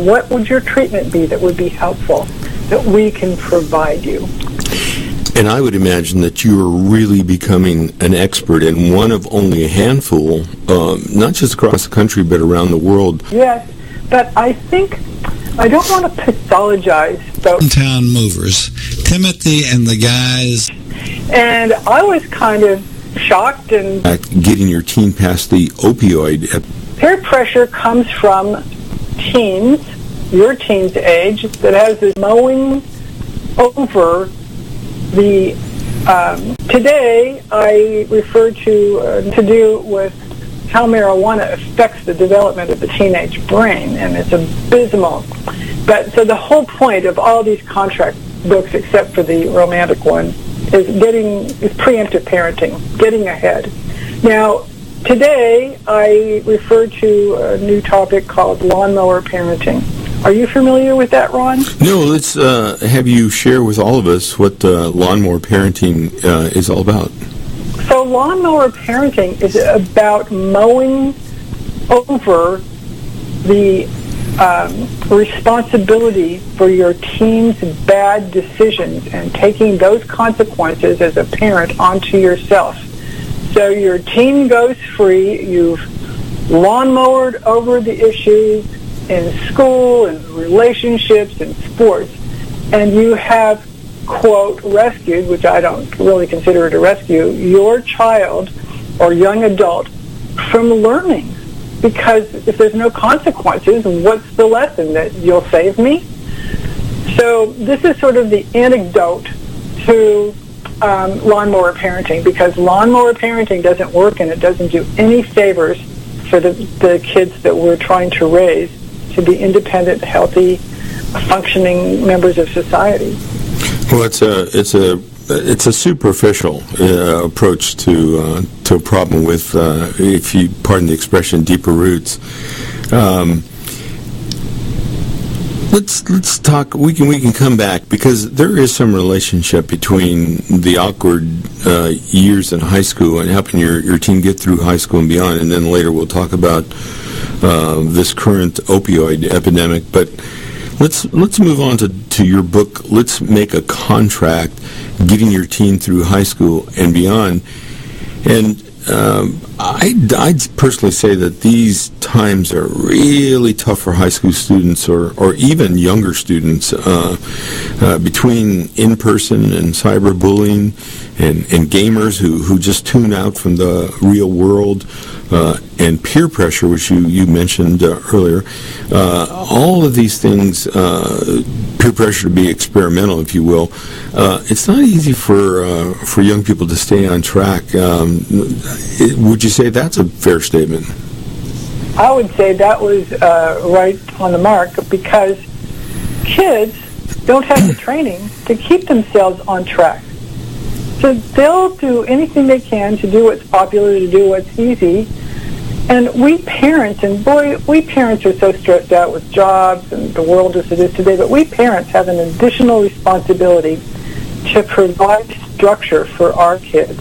What would your treatment be that would be helpful, that we can provide you? And I would imagine that you are really becoming an expert in one of only a handful, not just across the country, but around the world. Yes, but I think I don't want to pathologize. Town movers, Timothy and the guys. And I was kind of shocked and... Getting your teen past the opioid. Peer pressure comes from teens, your teen's age, that has this mowing over the... today, I refer to do with how marijuana affects the development of the teenage brain, and it's abysmal. But so the whole point of all these contract books, except for the romantic one, is preemptive parenting, getting ahead. Now, today I refer to a new topic called lawnmower parenting. Are you familiar with that, Ron? No, let's have you share with all of us what lawnmower parenting is all about. So lawnmower parenting is about mowing over the responsibility for your teen's bad decisions and taking those consequences as a parent onto yourself. So your teen goes free, you've lawnmowered over the issues in school and relationships and sports, and you have, quote, rescued, which I don't really consider it a rescue, your child or young adult from learning. Because if there's no consequences, what's the lesson? That you'll save me? So this is sort of the antidote to lawnmower parenting, because lawnmower parenting doesn't work and it doesn't do any favors for the kids that we're trying to raise to be independent, healthy, functioning members of society. Well, it's a superficial approach to a problem with, if you pardon the expression, deeper roots. Let's talk. We can come back, because there is some relationship between the awkward years in high school and helping your teen get through high school and beyond, and then later we'll talk about this current opioid epidemic. But let's move on to your book. Let's Make a Contract: Getting Your Teen Through High School and Beyond. And I'd personally say that these times are really tough for high school students or even younger students, between in-person and cyberbullying and gamers who just tune out from the real world, and peer pressure, which you mentioned earlier. All of these things, peer pressure to be experimental, if you will, it's not easy for young people to stay on track. Would you say that's a fair statement? I would say that was right on the mark, because kids don't have the training to keep themselves on track. So they'll do anything they can to do what's popular, to do what's easy. And we parents, and boy, we parents are so stressed out with jobs and the world as it is today, but we parents have an additional responsibility to provide structure for our kids,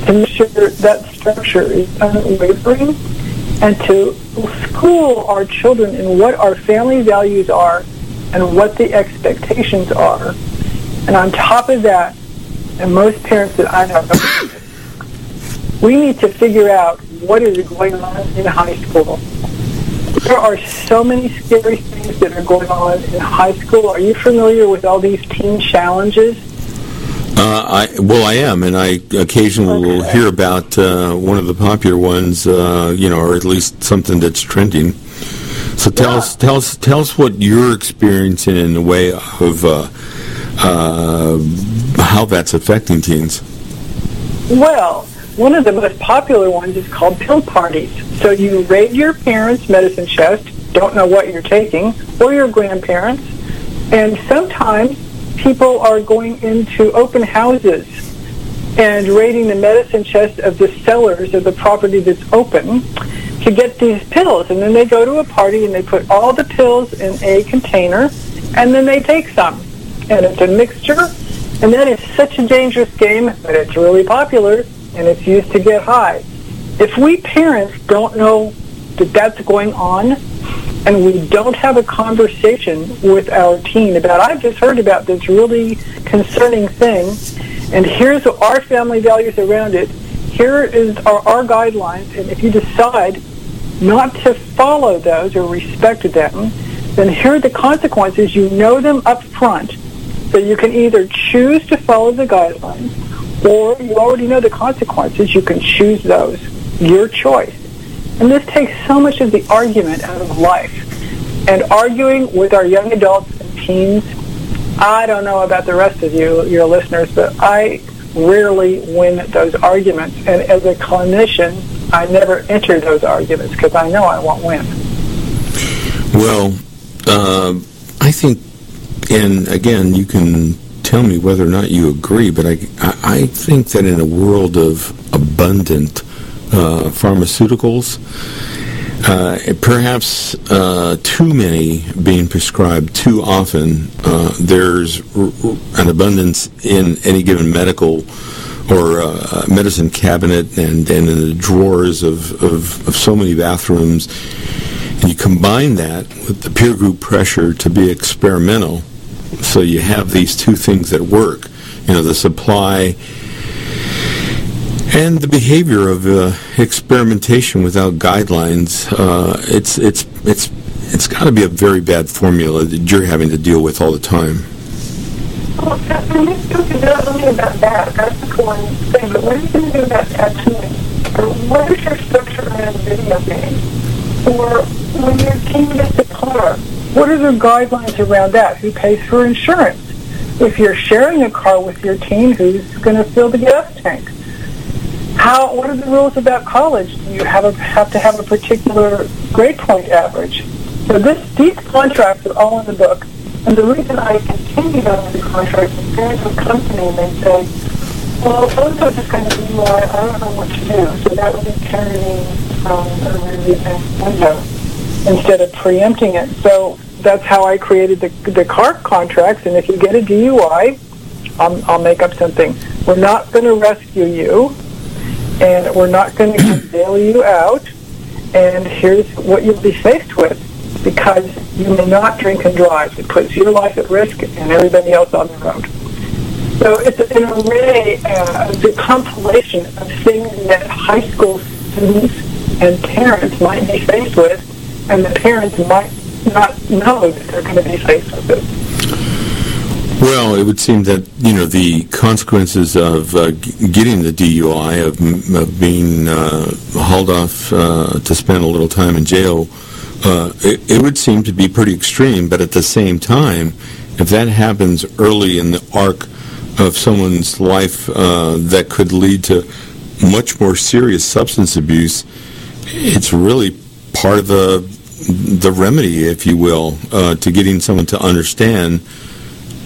to make sure that structure is unwavering, and to school our children in what our family values are and what the expectations are. And on top of that, and most parents that I know, we need to figure out what is going on in high school. There are so many scary things that are going on in high school. Are you familiar with all these teen challenges? I am, and I occasionally will hear about one of the popular ones, or at least something that's trending. So tell us what you're experiencing in the way of how that's affecting teens. Well, one of the most popular ones is called pill parties. So you raid your parents' medicine chest, don't know what you're taking, or your grandparents, and sometimes people are going into open houses and raiding the medicine chest of the sellers of the property that's open to get these pills. And then they go to a party and they put all the pills in a container, and then they take some. And it's a mixture, and that is such a dangerous game, but it's really popular, and it's used to get high. If we parents don't know that that's going on, and we don't have a conversation with our teen about, I've just heard about this really concerning thing, and here's our family values around it, here is our guidelines, and if you decide not to follow those or respect them, then here are the consequences. You know them up front, so you can either choose to follow the guidelines, or you already know the consequences. You can choose those. Your choice. And this takes so much of the argument out of life. And arguing with our young adults and teens, I don't know about the rest of you, your listeners, but I rarely win those arguments. And as a clinician, I never enter those arguments because I know I won't win. Well, I think, and again, you can tell me whether or not you agree, but I think that in a world of abundant pharmaceuticals, perhaps too many being prescribed too often, there's an abundance in any given medical or medicine cabinet and in the drawers of so many bathrooms. And you combine that with the peer group pressure to be experimental, so you have these two things that work. You know, the supply and the behavior of experimentation without guidelines. It's got to be a very bad formula that you're having to deal with all the time. Well, when you talk not only about that, that's just one thing, but what are you going to do about tattooing? Or what is your structure around video games? Or when your teen gets a car, what are the guidelines around that? Who pays for insurance? If you're sharing a car with your teen, who's going to fill the gas tank? What are the rules about college? Do you have to have a particular grade point average? So these contracts are all in the book. And the reason I continued on the contract is parents would come to me and they'd say, well, those are just going to be more, I don't know what to do. So that would be parenting from a really advanced window instead of preempting it. So that's how I created the car contracts. And if you get a DUI, I'll make up something. We're not going to rescue you, and we're not going to bail you out, and here's what you'll be faced with, because you may not drink and drive. It puts your life at risk and everybody else on the road. So it's an array, the compilation of things that high school students and parents might be faced with, and the parents might not know that they're going to be faced with it. Well, it would seem that, you know, the consequences of getting the DUI, of being hauled off to spend a little time in jail, it would seem to be pretty extreme. But at the same time, if that happens early in the arc of someone's life, that could lead to much more serious substance abuse, it's really part of the remedy, if you will, to getting someone to understand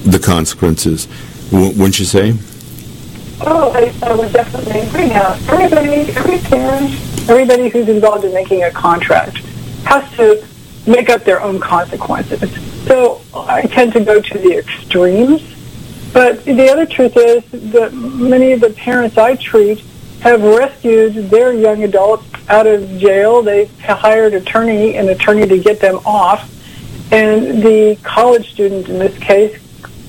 the consequences. Wouldn't you say? Oh, I would definitely agree. Now, every parent, everybody who's involved in making a contract has to make up their own consequences. So I tend to go to the extremes. But the other truth is that many of the parents I treat have rescued their young adults out of jail. They've hired an attorney to get them off. And the college student in this case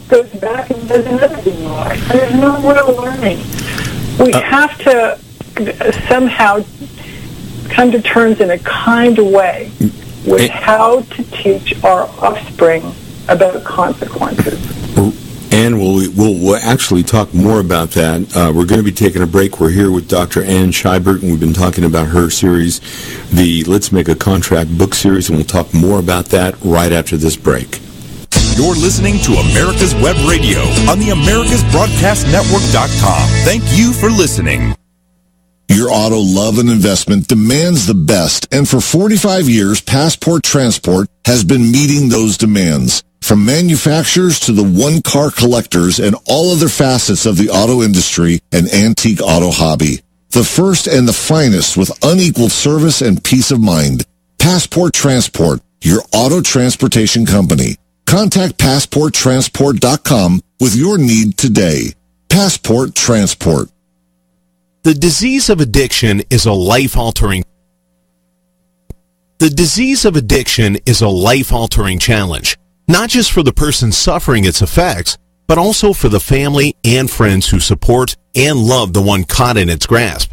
goes back and does another DUI. And there's no real learning. We have to somehow come to terms in a kind way with how to teach our offspring about consequences. And we'll actually talk more about that. We're going to be taking a break. We're here with Dr. Ann Scheibert, and we've been talking about her series, the Let's Make a Contract book series, and we'll talk more about that right after this break. You're listening to America's Web Radio on the AmericasBroadcastNetwork.com. Thank you for listening. Your auto love and investment demands the best, and for 45 years, Passport Transport has been meeting those demands. From manufacturers to the one-car collectors and all other facets of the auto industry and antique auto hobby. The first and the finest with unequaled service and peace of mind. Passport Transport, your auto transportation company. Contact PassportTransport.com with your need today. Passport Transport. The disease of addiction is a life-altering. The disease of addiction is a life-altering challenge, not just for the person suffering its effects, but also for the family and friends who support and love the one caught in its grasp.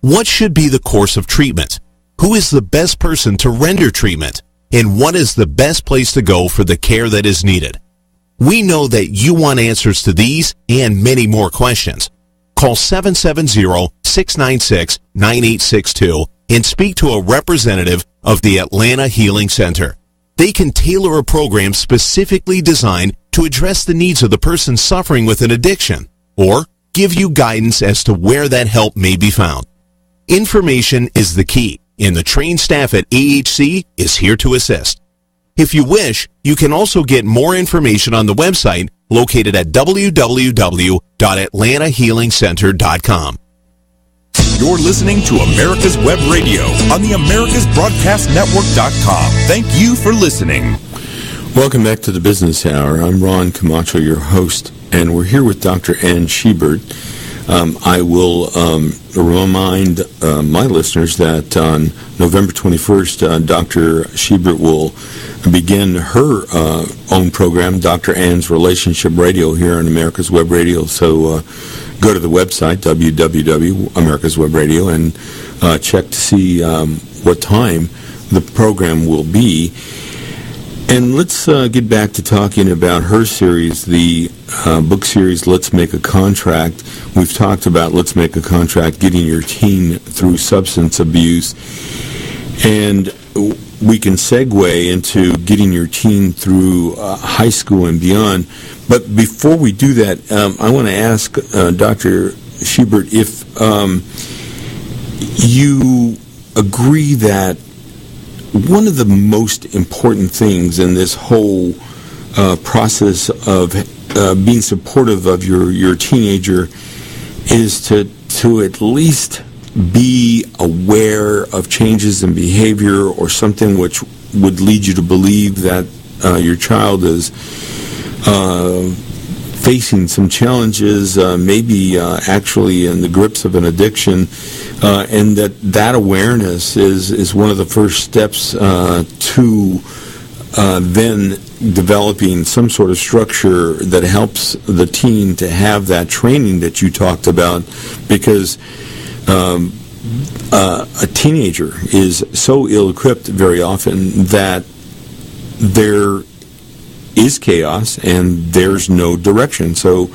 What should be the course of treatment? Who is the best person to render treatment? And what is the best place to go for the care that is needed? We know that you want answers to these and many more questions. Call 770-696-9862 and speak to a representative of the Atlanta Healing Center. They can tailor a program specifically designed to address the needs of the person suffering with an addiction, or give you guidance as to where that help may be found. Information is the key, and the trained staff at AHC is here to assist. If you wish, you can also get more information on the website located at www.atlantahealingcenter.com. You're listening to America's Web Radio on the AmericasBroadcastNetwork.com. Thank you for listening. Welcome back to the Business Hour. I'm Ron Camacho, your host, and we're here with Dr. Ann Schubert. I will remind my listeners that on November 21st, Dr. Schubert will begin her own program, Dr. Ann's Relationship Radio, here on America's Web Radio. So go to the website, www.americaswebradio, and check to see what time the program will be. And let's get back to talking about her series, the book series, Let's Make a Contract. We've talked about Let's Make a Contract, getting your teen through substance abuse. And we can segue into getting your teen through high school and beyond. But before we do that, I want to ask Dr. Schubert if you agree that one of the most important things in this whole process of being supportive of your teenager is to at least be aware of changes in behavior or something which would lead you to believe that your child is facing some challenges, maybe actually in the grips of an addiction, and that awareness is one of the first steps to then developing some sort of structure that helps the teen to have that training that you talked about, because a teenager is so ill-equipped very often that there is chaos and there's no direction. So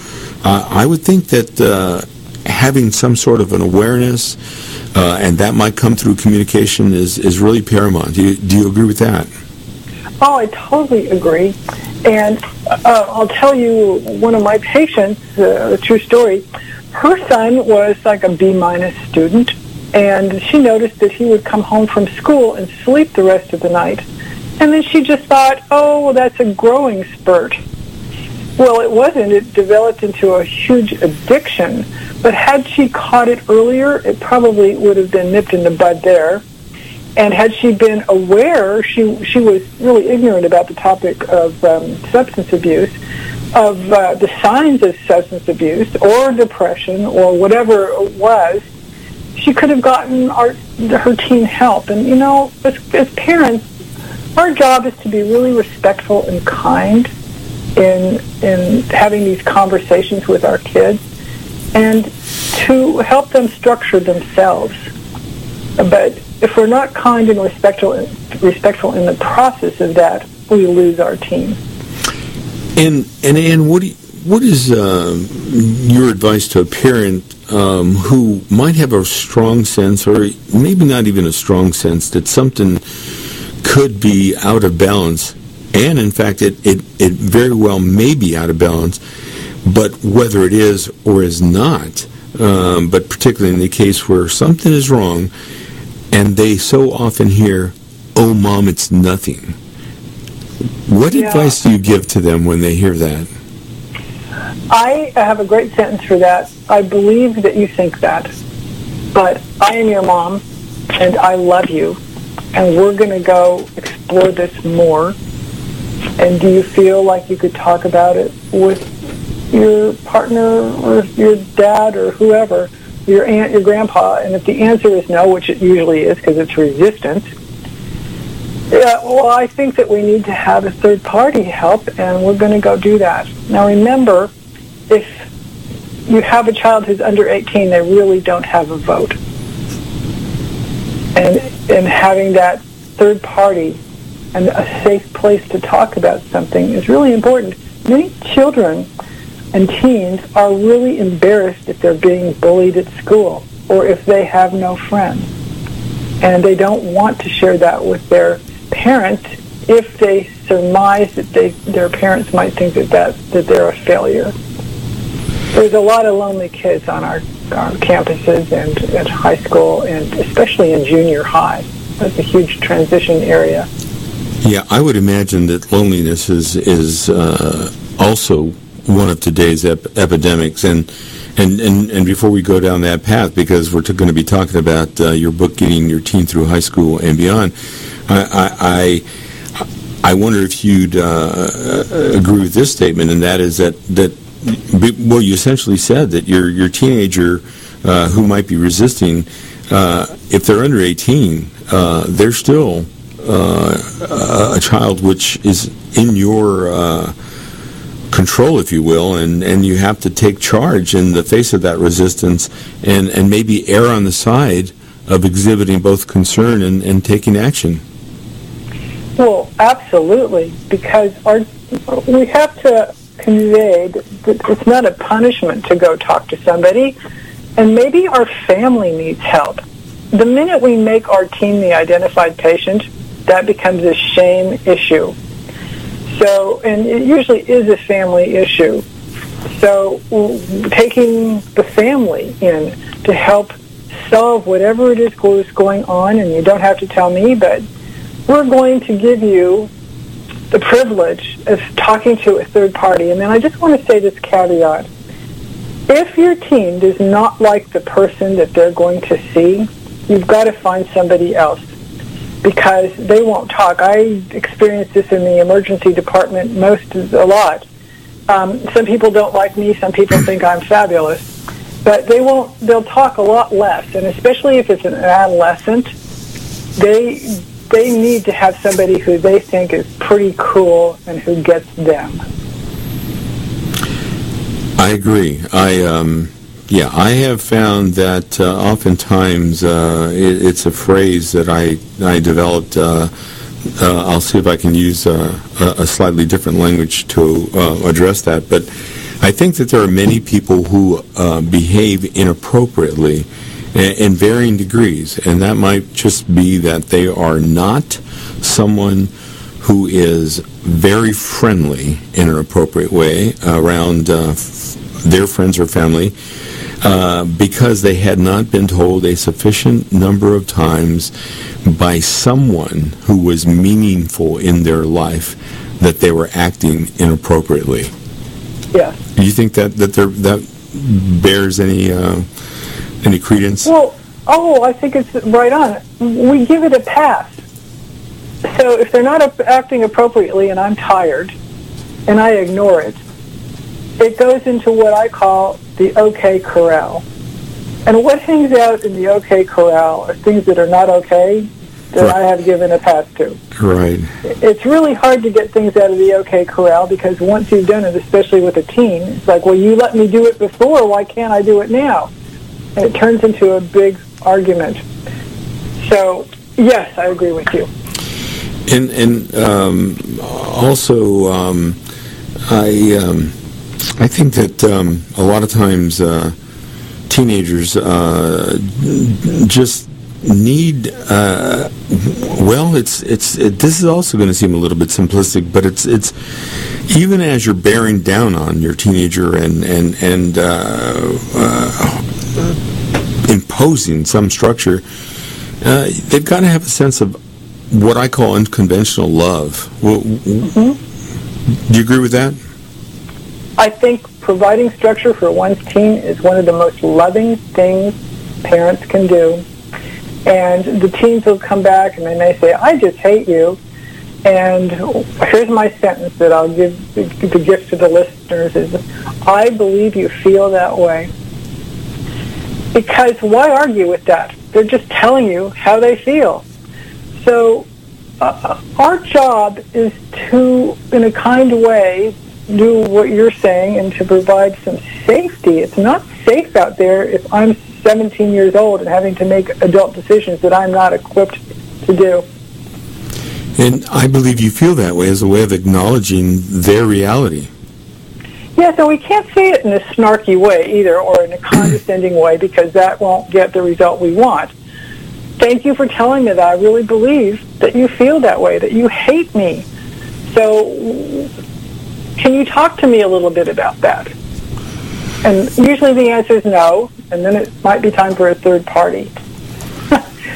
I would think that having some sort of an awareness, and that might come through communication, is really paramount. Do you agree with that? Oh, I totally agree. And I'll tell you, one of my patients, a true story, her son was like a B- student, and she noticed that he would come home from school and sleep the rest of the night. And then she just thought, oh, well, that's a growing spurt. Well, it wasn't. It developed into a huge addiction. But had she caught it earlier, it probably would have been nipped in the bud there. And had she been aware, she was really ignorant about the topic of substance abuse, of the signs of substance abuse or depression or whatever it was, she could have gotten her teen help. And, you know, as parents, our job is to be really respectful and kind in having these conversations with our kids and to help them structure themselves. But if we're not kind and respectful in the process of that, we lose our team. And Ann, what is your advice to a parent who might have a strong sense, or maybe not even a strong sense, that something could be out of balance, and in fact it very well may be out of balance, but whether it is or is not, but particularly in the case where something is wrong, and they so often hear, "Oh, Mom, it's nothing." What advice do you give to them when they hear that? I have a great sentence for that. I believe that you think that, but I am your mom, and I love you, and we're going to go explore this more. And do you feel like you could talk about it with your partner or your dad or whoever, your aunt, your grandpa? And if the answer is no, which it usually is because it's resistance, Yeah, well, I think that we need to have a third-party help, and we're going to go do that. Now, remember, if you have a child who's under 18, they really don't have a vote. And having that third party and a safe place to talk about something is really important. Many children and teens are really embarrassed if they're being bullied at school or if they have no friends. And they don't want to share that with their parents if they surmise that their parents might think that they're a failure. There's a lot of lonely kids on our campuses and at high school, and especially in junior high. That's a huge transition area. Yeah, I would imagine that loneliness is also one of today's epidemics. And before we go down that path, because we're going to be talking about your book, Getting Your Teen Through High School and Beyond, I wonder if you'd agree with this statement, and that is that well, you essentially said that your teenager who might be resisting, if they're under 18, they're still a child which is in your control, if you will, and you have to take charge in the face of that resistance and maybe err on the side of exhibiting both concern and taking action. Well, absolutely, because we have to convey that it's not a punishment to go talk to somebody, and maybe our family needs help. The minute we make our teen the identified patient, that becomes a shame issue. So, and it usually is a family issue. So taking the family in to help solve whatever it is going on, and you don't have to tell me, but we're going to give you the privilege of talking to a third party. And then I just want to say this caveat. If your teen does not like the person that they're going to see, you've got to find somebody else, because they won't talk. I experienced this in the emergency department a lot. Some people don't like me. Some people think I'm fabulous. But they'll talk a lot less. And especially if it's an adolescent, they need to have somebody who they think is pretty cool and who gets them. I agree. I have found that oftentimes it's a phrase that I developed. I'll see if I can use a slightly different language to address that. But I think that there are many people who behave inappropriately in varying degrees, and that might just be that they are not someone who is very friendly in an appropriate way around their friends or family, because they had not been told a sufficient number of times by someone who was meaningful in their life that they were acting inappropriately. Yeah. Do you think that bears any credence? Well, I think it's right on. We give it a pass. So if they're not acting appropriately and I'm tired and I ignore it, it goes into what I call the okay corral. And what hangs out in the okay corral are things that are not okay that right. I have given a pass to. Right. It's really hard to get things out of the okay corral, because once you've done it, especially with a teen, it's like, well, you let me do it before, why can't I do it now? And it turns into a big argument. So, yes, I agree with you. And also, I think that a lot of times teenagers just need. This is also going to seem a little bit simplistic, but it's even as you're bearing down on your teenager and imposing some structure, they've got to have a sense of what I call unconventional love. Mm-hmm. Do you agree with that? I think providing structure for one's teen is one of the most loving things parents can do. And the teens will come back and they may say, I just hate you. And here's my sentence that I'll give the gift to the listeners is, I believe you feel that way. Because why argue with that? They're just telling you how they feel. So our job is to, in a kind way, do what you're saying and to provide some safety. It's not safe out there if I'm 17 years old and having to make adult decisions that I'm not equipped to do. And I believe you feel that way as a way of acknowledging their reality. Yeah, so we can't say it in a snarky way either, or in a condescending way, because that won't get the result we want. Thank you for telling me that. I really believe that you feel that way, that you hate me. So can you talk to me a little bit about that? And usually the answer is no, and then it might be time for a third party.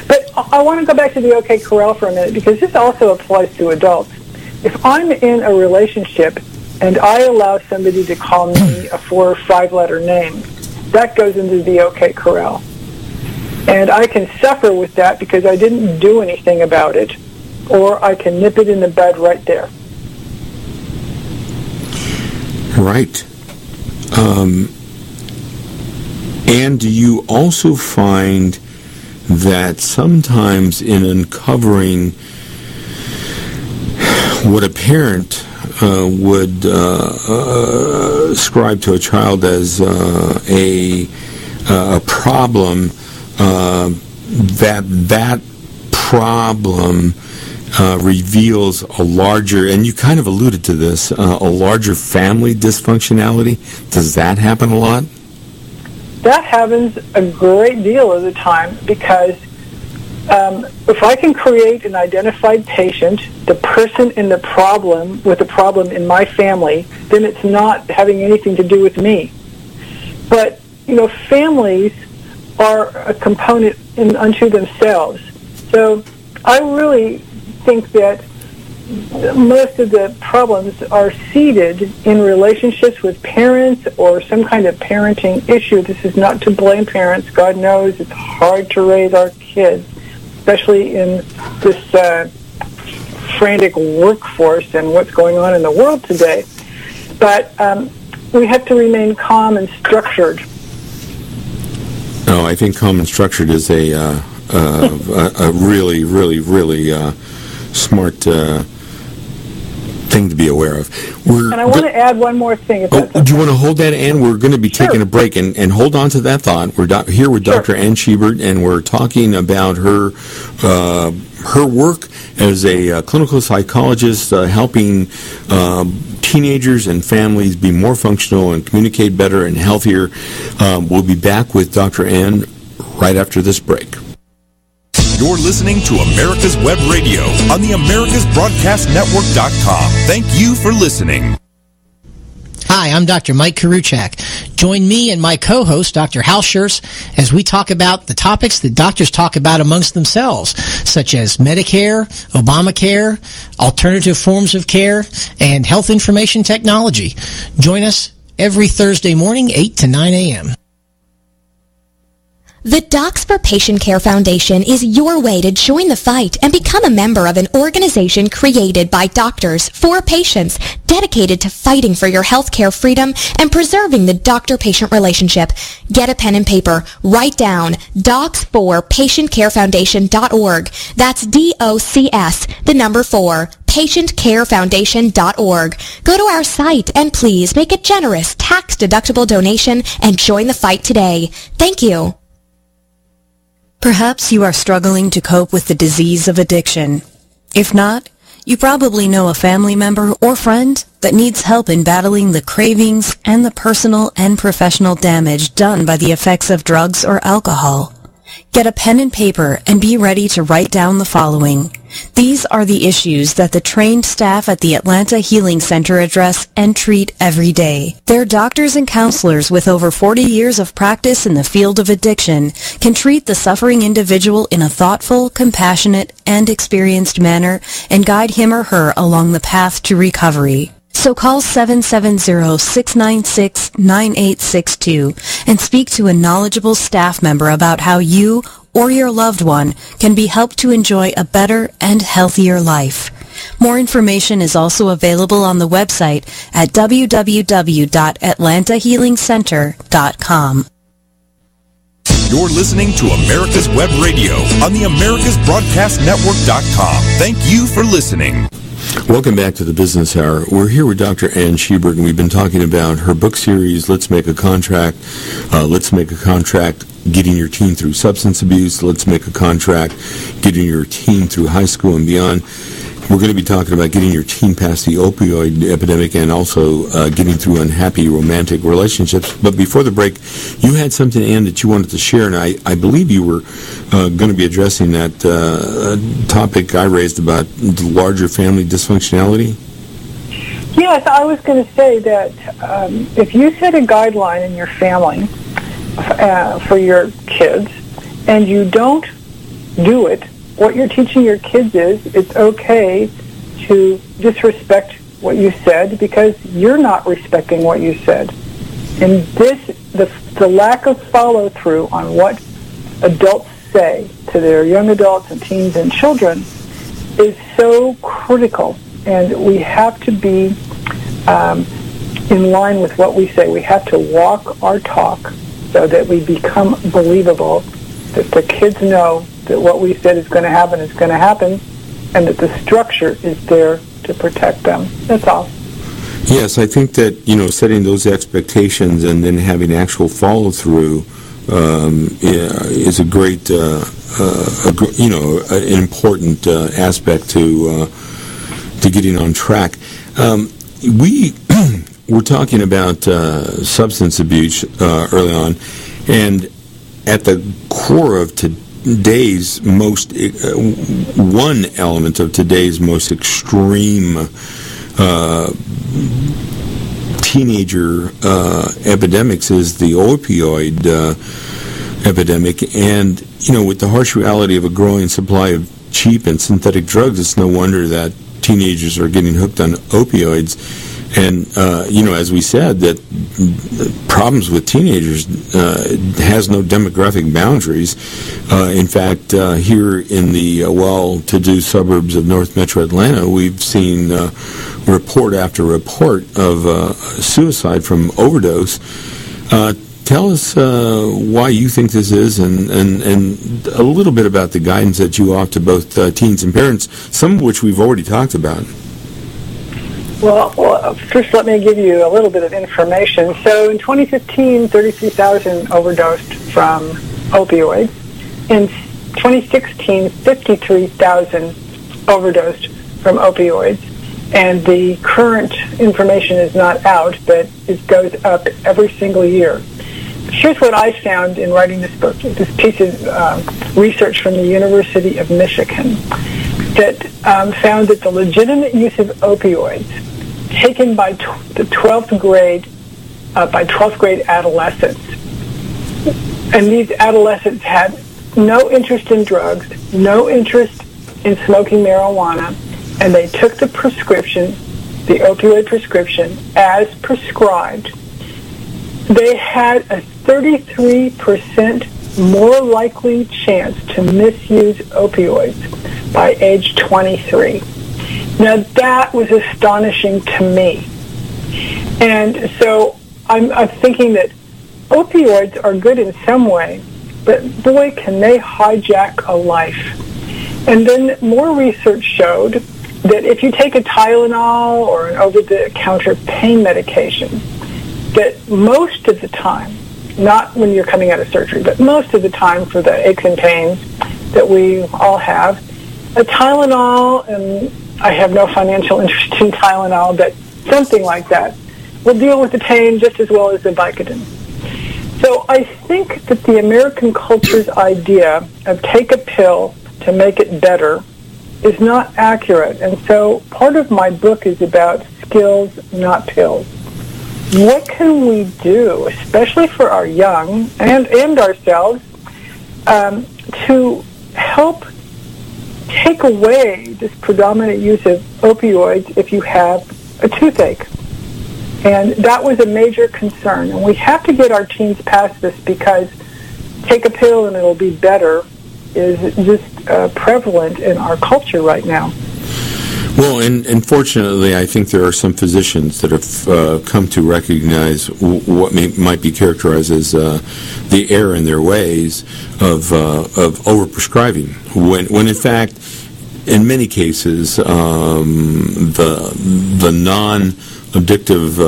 But I want to go back to the OK Corral for a minute, because this also applies to adults. If I'm in a relationship and I allow somebody to call me a 4 or 5 letter name, that goes into the OK Corral. And I can suffer with that because I didn't do anything about it, or I can nip it in the bud right there. Right. And do you also find that sometimes in uncovering what a parent would ascribe to a child as a problem, that problem reveals a larger, and you kind of alluded to this, a larger family dysfunctionality? Does that happen a lot? That happens a great deal of the time, because if I can create an identified patient, the person in the problem, with the problem in my family, then it's not having anything to do with me. But, families are a component unto themselves. So I really think that most of the problems are seated in relationships with parents or some kind of parenting issue. This is not to blame parents. God knows it's hard to raise our kids, especially in this frantic workforce and what's going on in the world today. But we have to remain calm and structured. No, I think calm and structured is a really, really, really smart thing to be aware of. And I want to add one more thing. Do you want to hold that, Ann? We're going to be taking a break, and hold on to that thought. We're here with Dr. Ann Schubert, and we're talking about her work as a clinical psychologist, helping teenagers and families be more functional and communicate better and healthier. We'll be back with Dr. Ann right after this break. You're listening to America's Web Radio on the AmericasBroadcastNetwork.com. Thank you for listening. Hi, I'm Dr. Mike Karuchak. Join me and my co-host, Dr. Hal Schurz, as we talk about the topics that doctors talk about amongst themselves, such as Medicare, Obamacare, alternative forms of care, and health information technology. Join us every Thursday morning, 8 to 9 a.m. The Docs for Patient Care Foundation is your way to join the fight and become a member of an organization created by doctors for patients, dedicated to fighting for your healthcare freedom and preserving the doctor-patient relationship. Get a pen and paper. Write down docs4patientcarefoundation.org. That's DOCS, the number 4. patientcarefoundation.org. Go to our site and please make a generous tax-deductible donation and join the fight today. Thank you. Perhaps you are struggling to cope with the disease of addiction. If not, you probably know a family member or friend that needs help in battling the cravings and the personal and professional damage done by the effects of drugs or alcohol. Get a pen and paper and be ready to write down the following. These are the issues that the trained staff at the Atlanta Healing Center address and treat every day. Their doctors and counselors with over 40 years of practice in the field of addiction can treat the suffering individual in a thoughtful, compassionate, and experienced manner and guide him or her along the path to recovery. So call 770-696-9862 and speak to a knowledgeable staff member about how you or your loved one can be helped to enjoy a better and healthier life. More information is also available on the website at www.atlantahealingcenter.com. You're listening to America's Web Radio on the AmericasBroadcastNetwork.com. Thank you for listening. Welcome back to the Business Hour. We're here with Dr. Ann Schubert, and we've been talking about her book series, Let's Make a Contract. Let's Make a Contract, Getting Your Teen Through Substance Abuse. Let's Make a Contract, Getting Your Teen Through High School and Beyond. We're going to be talking about getting your teen past the opioid epidemic and also getting through unhappy romantic relationships. But before the break, you had something, Ann, that you wanted to share, and I believe you were going to be addressing that topic I raised about the larger family dysfunctionality. Yes, I was going to say that if you set a guideline in your family for your kids and you don't do it, what you're teaching your kids is it's okay to disrespect what you said because you're not respecting what you said. And the lack of follow-through on what adults say to their young adults and teens and children is so critical. And we have to be in line with what we say. We have to walk our talk so that we become believable, that the kids know that what we said is going to happen, and that the structure is there to protect them. That's all. Yes, I think that, setting those expectations and then having actual follow-through is a great, an important aspect to getting on track. We were talking about substance abuse early on, and at the core of today's one element of today's most extreme teenager epidemics is the opioid epidemic. And, with the harsh reality of a growing supply of cheap and synthetic drugs, it's no wonder that teenagers are getting hooked on opioids. And, as we said, that problems with teenagers has no demographic boundaries. In fact, here in the well-to-do suburbs of North Metro Atlanta, we've seen report after report of suicide from overdose. Tell us why you think this is and a little bit about the guidance that you offer to both teens and parents, some of which we've already talked about. Well, first let me give you a little bit of information. So in 2015, 33,000 overdosed from opioids. In 2016, 53,000 overdosed from opioids. And the current information is not out, but it goes up every single year. Here's what I found in writing this book, this piece of research from the University of Michigan, that found that the legitimate use of opioids taken by the 12th grade adolescents, and these adolescents had no interest in drugs, no interest in smoking marijuana, and they took the prescription, the opioid prescription, as prescribed. They had a 33% more likely chance to misuse opioids by age 23. Now, that was astonishing to me. And so I'm thinking that opioids are good in some way, but boy, can they hijack a life. And then more research showed that if you take a Tylenol or an over-the-counter pain medication, that most of the time, not when you're coming out of surgery, but most of the time for the aches and pains that we all have, a Tylenol, and I have no financial interest in Tylenol, but something like that will deal with the pain just as well as the Vicodin. So I think that the American culture's idea of take a pill to make it better is not accurate. And so part of my book is about skills, not pills. What can we do, especially for our young and ourselves, to help take away this predominant use of opioids if you have a toothache? And that was a major concern. And we have to get our teens past this, because take a pill and it'll be better is just prevalent in our culture right now. Well, and fortunately, I think there are some physicians that have come to recognize what might be characterized as the error in their ways of overprescribing, when in fact, in many cases, the non-addictive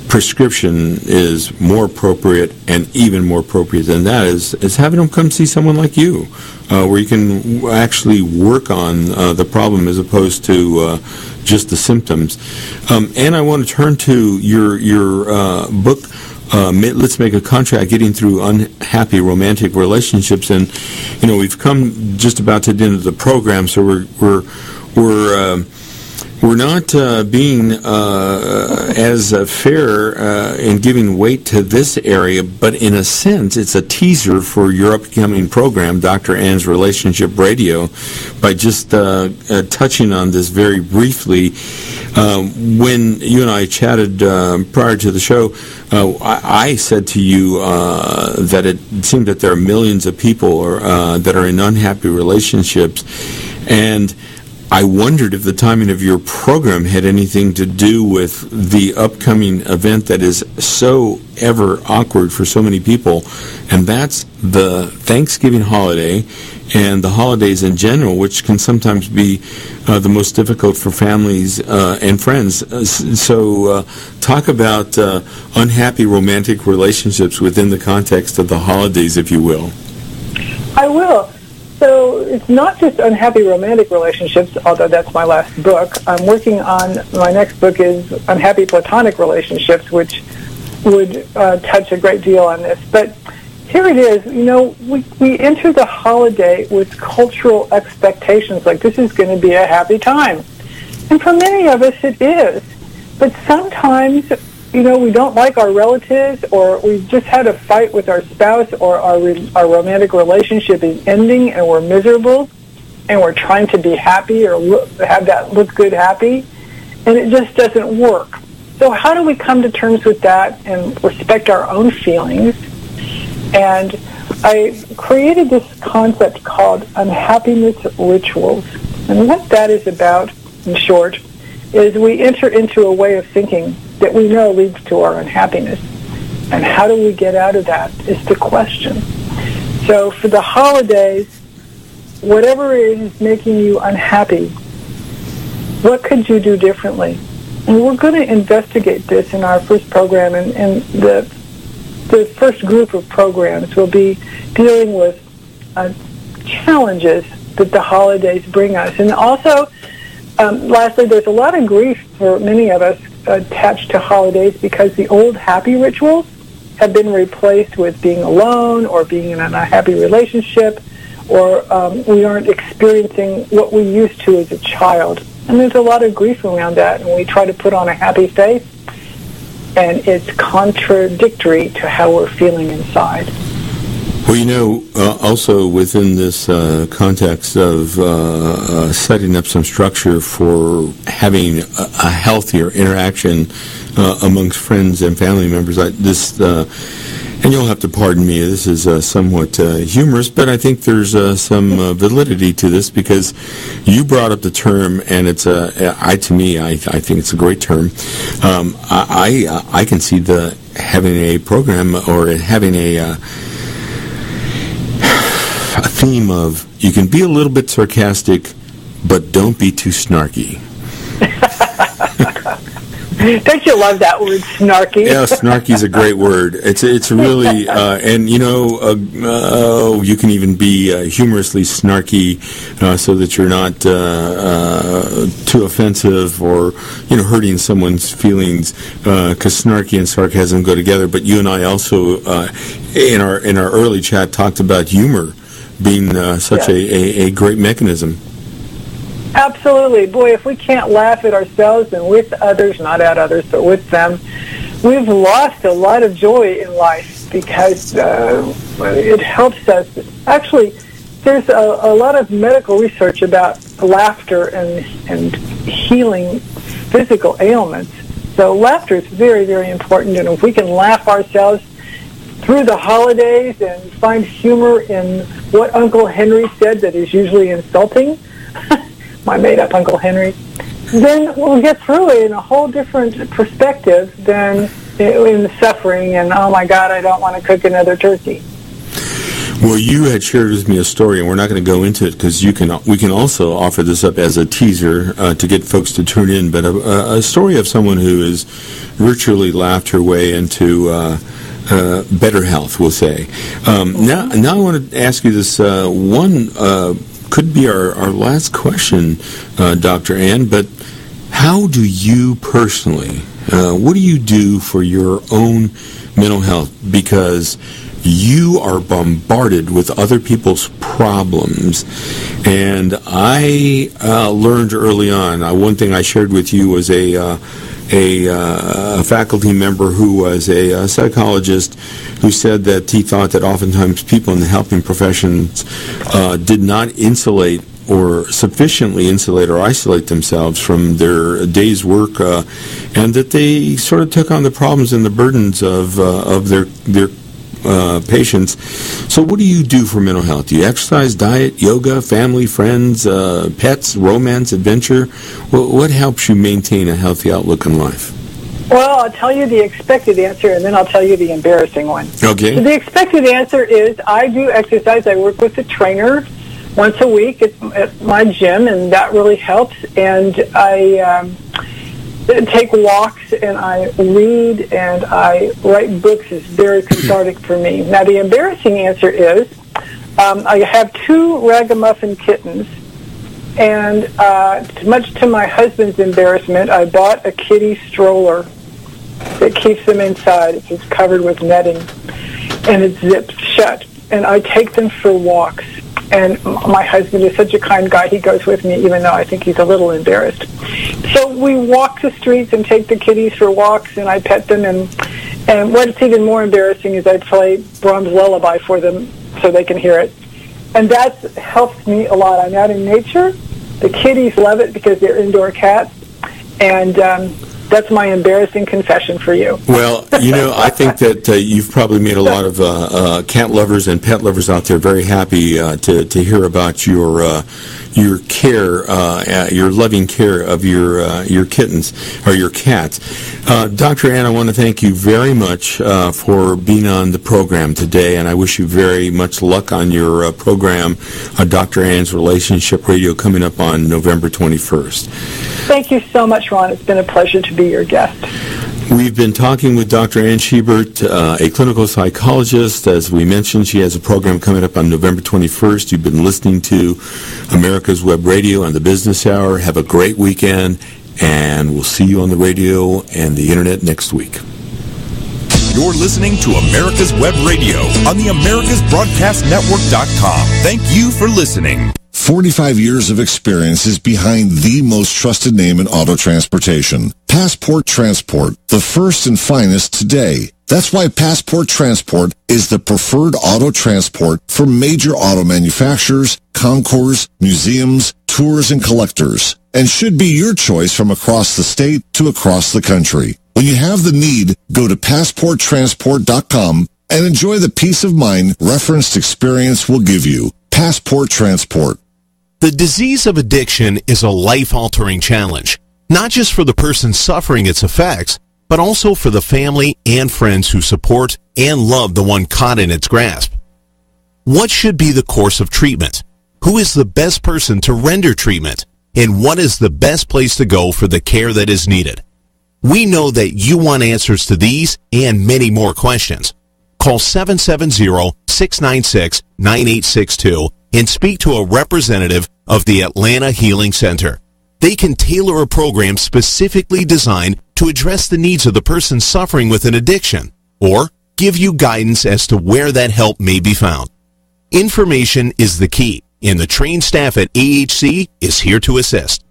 prescription is more appropriate, and even more appropriate than that is having them come see someone like you, where you can actually work on the problem as opposed to just the symptoms. And I want to turn to your book, Let's Make a Contract, Getting Through Unhappy Romantic Relationships. And we've come just about to the end of the program, so we're not being as fair in giving weight to this area, but in a sense, it's a teaser for your upcoming program, Dr. Ann's Relationship Radio, by just touching on this very briefly. When you and I chatted prior to the show, I said to you that it seemed that there are millions of people that are in unhappy relationships, and I wondered if the timing of your program had anything to do with the upcoming event that is so ever awkward for so many people, and that's the Thanksgiving holiday and the holidays in general, which can sometimes be the most difficult for families and friends. So talk about unhappy romantic relationships within the context of the holidays, if you will. I will. So it's not just unhappy romantic relationships, although that's my last book. I'm working on, my next book is Unhappy Platonic Relationships, which would touch a great deal on this. But here it is, we enter the holiday with cultural expectations, like this is going to be a happy time. And for many of us it is. But sometimes, we don't like our relatives, or we've just had a fight with our spouse, or our romantic relationship is ending and we're miserable, and we're trying to be happy or have that look good happy, and it just doesn't work. So how do we come to terms with that and respect our own feelings? And I created this concept called unhappiness rituals. And what that is about, in short, is we enter into a way of thinking that we know leads to our unhappiness. And how do we get out of that is the question. So for the holidays, whatever is making you unhappy, what could you do differently? And we're going to investigate this in our first program, and the first group of programs will be dealing with challenges that the holidays bring us. And also, lastly, there's a lot of grief for many of us attached to holidays because the old happy rituals have been replaced with being alone or being in an unhappy relationship, or we aren't experiencing what we used to as a child. And there's a lot of grief around that, and we try to put on a happy face, and it's contradictory to how we're feeling inside. Well, also within this context of setting up some structure for having a healthier interaction amongst friends and family members, and you'll have to pardon me, this is somewhat humorous, but I think there's some validity to this, because you brought up the term, and it's I think it's a great term. I can see having a program or having a theme of, you can be a little bit sarcastic, but don't be too snarky. Don't you love that word, snarky? Yeah, snarky is a great word. It's really, and you can even be humorously snarky, so that you're not too offensive or hurting someone's feelings. Because snarky and sarcasm go together. But you and I also, in our early chat, talked about humor being such a great mechanism. Absolutely. Boy, if we can't laugh at ourselves and with others, not at others, but with them, we've lost a lot of joy in life, because it helps us. Actually, there's a lot of medical research about laughter and healing physical ailments. So laughter is very, very important, and if we can laugh ourselves through the holidays and find humor in what Uncle Henry said that is usually insulting, my made-up Uncle Henry, then we'll get through it in a whole different perspective than in the suffering and, oh my God, I don't want to cook another turkey. Well, you had shared with me a story, and we're not going to go into it because we can also offer this up as a teaser to get folks to tune in, but a story of someone who has virtually laughed her way into better health, we'll say. Now I want to ask you this one, could be our last question, Dr. Ann, but how do you personally, what do you do for your own mental health? Because you are bombarded with other people's problems, and I learned early on, one thing I shared with you was a faculty member who was a psychologist who said that he thought that oftentimes people in the helping professions did not insulate or sufficiently insulate or isolate themselves from their day's work, and that they sort of took on the problems and the burdens of their patients. So what do you do for mental health? Do you exercise, diet, yoga, family, friends, pets, romance, adventure? What helps you maintain a healthy outlook in life? Well, I'll tell you the expected answer, and then I'll tell you the embarrassing one. Okay. So the expected answer is I do exercise. I work with a trainer once a week at my gym, and that really helps. And I take walks, and I read, and I write books. Is very cathartic for me. Now, the embarrassing answer is I have 2 ragamuffin kittens, and much to my husband's embarrassment, I bought a kitty stroller that keeps them inside. It's just covered with netting, and it zips shut. And I take them for walks. And my husband is such a kind guy, he goes with me, even though I think he's a little embarrassed. So we walk the streets and take the kitties for walks, and I pet them. And what's even more embarrassing is I play Brahms' Lullaby for them so they can hear it. And that helps me a lot. I'm out in nature. The kitties love it because they're indoor cats. And that's my embarrassing confession for you. Well, I think that you've probably made a lot of cat lovers and pet lovers out there very happy to hear about your care, your loving care of your kittens or your cats. Dr. Ann, I want to thank you very much for being on the program today, and I wish you very much luck on your program, Dr. Ann's Relationship Radio, coming up on November 21st. Thank you so much, Ron. It's been a pleasure to be your guest. We've been talking with Dr. Ann Schubert, a clinical psychologist. As we mentioned, she has a program coming up on November 21st. You've been listening to America's Web Radio on the Business Hour. Have a great weekend, and we'll see you on the radio and the Internet next week. You're listening to America's Web Radio on the AmericasBroadcastNetwork.com. Thank you for listening. 45 years of experience is behind the most trusted name in auto transportation. Passport Transport, the first and finest today. That's why Passport Transport is the preferred auto transport for major auto manufacturers, concours, museums, tours, and collectors, and should be your choice from across the state to across the country. When you have the need, go to PassportTransport.com and enjoy the peace of mind referenced experience will give you. Passport Transport. The disease of addiction is a life-altering challenge, not just for the person suffering its effects, but also for the family and friends who support and love the one caught in its grasp. What should be the course of treatment? Who is the best person to render treatment? And what is the best place to go for the care that is needed? We know that you want answers to these and many more questions. Call 770-696-9862 and speak to a representative of the Atlanta Healing Center. They can tailor a program specifically designed to address the needs of the person suffering with an addiction, or give you guidance as to where that help may be found. Information is the key, and the trained staff at AHC is here to assist.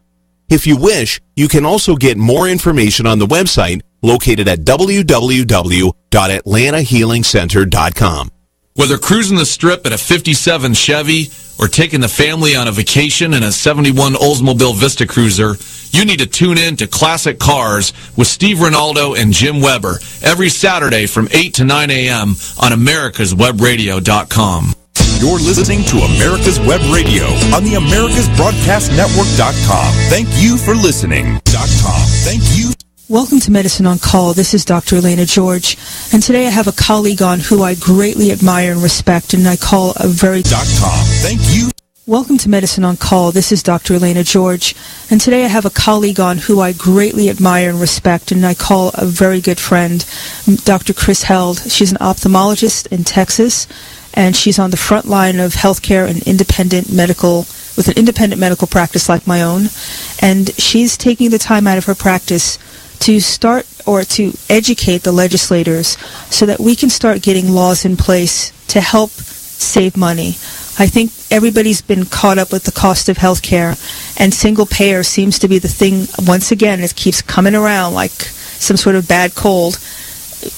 If you wish, you can also get more information on the website located at www.atlantahealingcenter.com. Whether cruising the strip in a 57 Chevy or taking the family on a vacation in a 71 Oldsmobile Vista Cruiser, you need to tune in to Classic Cars with Steve Ronaldo and Jim Weber every Saturday from 8 to 9 a.m. on AmericasWebRadio.com. You're listening to America's Web Radio on the AmericasBroadcastNetwork.com. Thank you for listening. .com. Thank you. Welcome to Medicine on Call. This is Dr. Elena George, and today I have a colleague on who I greatly admire and respect, and I call a very... .com. Thank you. Welcome to Medicine on Call. This is Dr. Elena George, and today I have a colleague on who I greatly admire and respect, and I call a very good friend, Dr. Chris Held. She's an ophthalmologist in Texas, and she's on the front line of healthcare and with an independent medical practice like my own, and she's taking the time out of her practice to start or to educate the legislators so that we can start getting laws in place to help save money. I think everybody's been caught up with the cost of health care, and single payer seems to be the thing, once again, it keeps coming around like some sort of bad cold,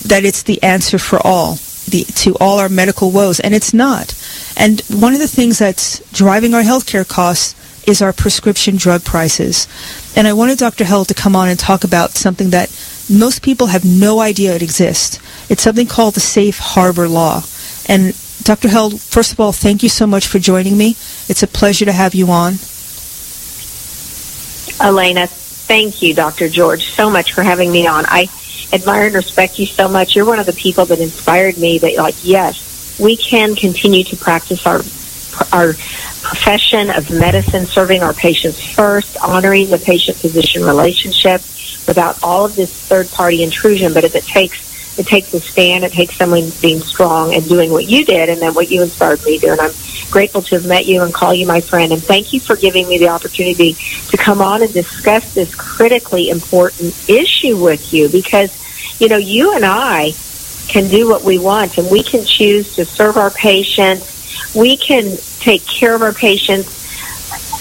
that it's the answer for all, to all our medical woes, and it's not. And one of the things that's driving our health care costs is our prescription drug prices. And I wanted Dr. Held to come on and talk about something that most people have no idea it exists. It's something called the Safe Harbor Law. And Dr. Held, first of all, thank you so much for joining me. It's a pleasure to have you on. Elena, thank you, Dr. George, so much for having me on. I admire and respect you so much. You're one of the people that inspired me that, like, yes, we can continue to practice our profession of medicine, serving our patients first, honoring the patient-physician relationship without all of this third-party intrusion. But if it takes a stand, it takes someone being strong and doing what you did and then what you inspired me to do. And I'm grateful to have met you and call you my friend. And thank you for giving me the opportunity to come on and discuss this critically important issue with you, because, you know, you and I can do what we want, and we can choose to serve our patients. We can take care of our patients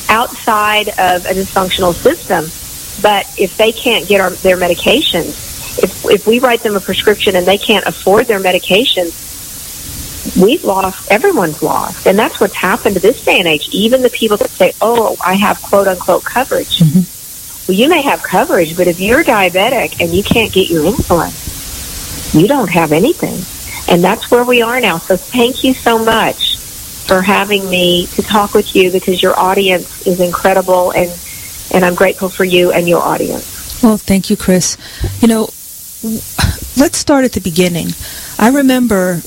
outside of a dysfunctional system. But if they can't get their medications, if we write them a prescription and they can't afford their medications, we've lost, everyone's lost. And that's what's happened to this day and age. Even the people that say, oh, I have quote-unquote coverage. Mm-hmm. Well, you may have coverage, but if you're diabetic and you can't get your insulin, you don't have anything. And that's where we are now. So thank you so much for having me to talk with you, because your audience is incredible, and I'm grateful for you and your audience. Well, thank you, Chris. You know, let's start at the beginning. I remember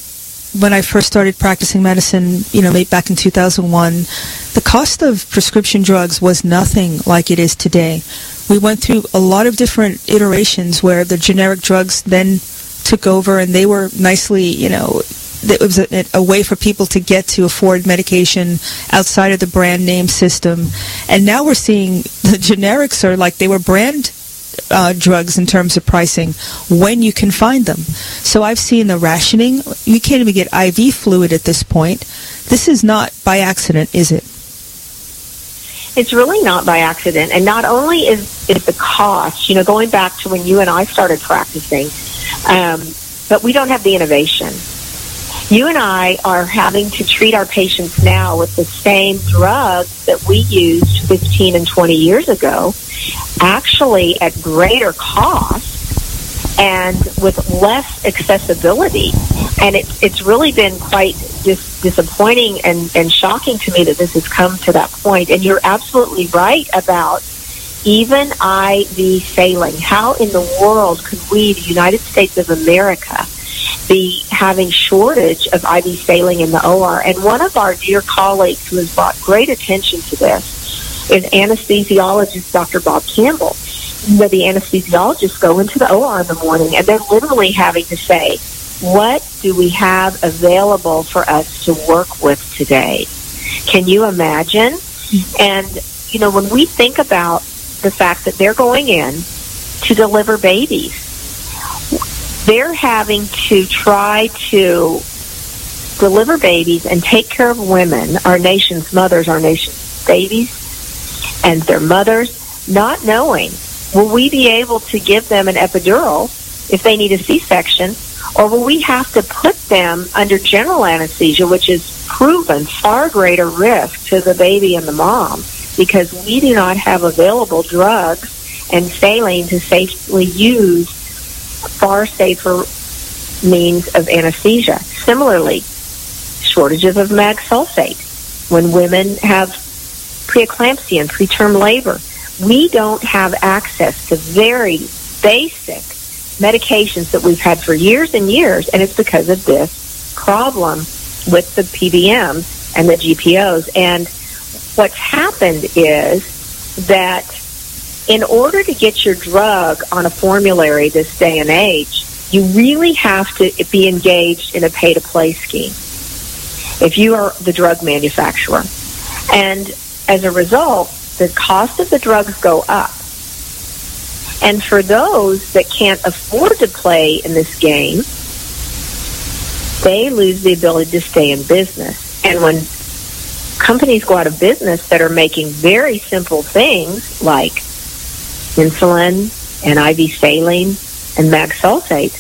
when I first started practicing medicine, you know, back in 2001, the cost of prescription drugs was nothing like it is today. We went through a lot of different iterations where the generic drugs then took over, and they were nicely, you know, it was a way for people to get to afford medication outside of the brand name system. And now we're seeing the generics are like they were brand drugs in terms of pricing when you can find them. So I've seen the rationing. You can't even get IV fluid at this point. This is not by accident, is it? It's really not by accident. And not only is the cost, you know, going back to when you and I started practicing, but we don't have the innovation. You and I are having to treat our patients now with the same drugs that we used 15 and 20 years ago, actually at greater cost and with less accessibility. And it's really been quite disappointing and shocking to me that this has come to that point. And you're absolutely right about even IV saline. How in the world could we, the United States of America, be having shortage of IV saline in the OR? And one of our dear colleagues who has brought great attention to this is anesthesiologist Dr. Bob Campbell, where the anesthesiologists go into the OR in the morning and they're literally having to say, what do we have available for us to work with today? Can you imagine? And, you know, when we think about the fact that they're going in to deliver babies, they're having to try to deliver babies and take care of women, our nation's mothers, our nation's babies, and their mothers, not knowing, will we be able to give them an epidural if they need a C-section, or will we have to put them under general anesthesia, which is proven far greater risk to the baby and the mom, because we do not have available drugs and saline to safely use far safer means of anesthesia. Similarly, shortages of mag sulfate. When women have preeclampsia and preterm labor, we don't have access to very basic medications that we've had for years and years, and it's because of this problem with the PBMs and the GPOs. And what's happened is that in order to get your drug on a formulary this day and age, you really have to be engaged in a pay-to-play scheme if you are the drug manufacturer. And as a result, the cost of the drugs go up. And for those that can't afford to play in this game, they lose the ability to stay in business. And when companies go out of business that are making very simple things like insulin and IV saline and mag sulfate,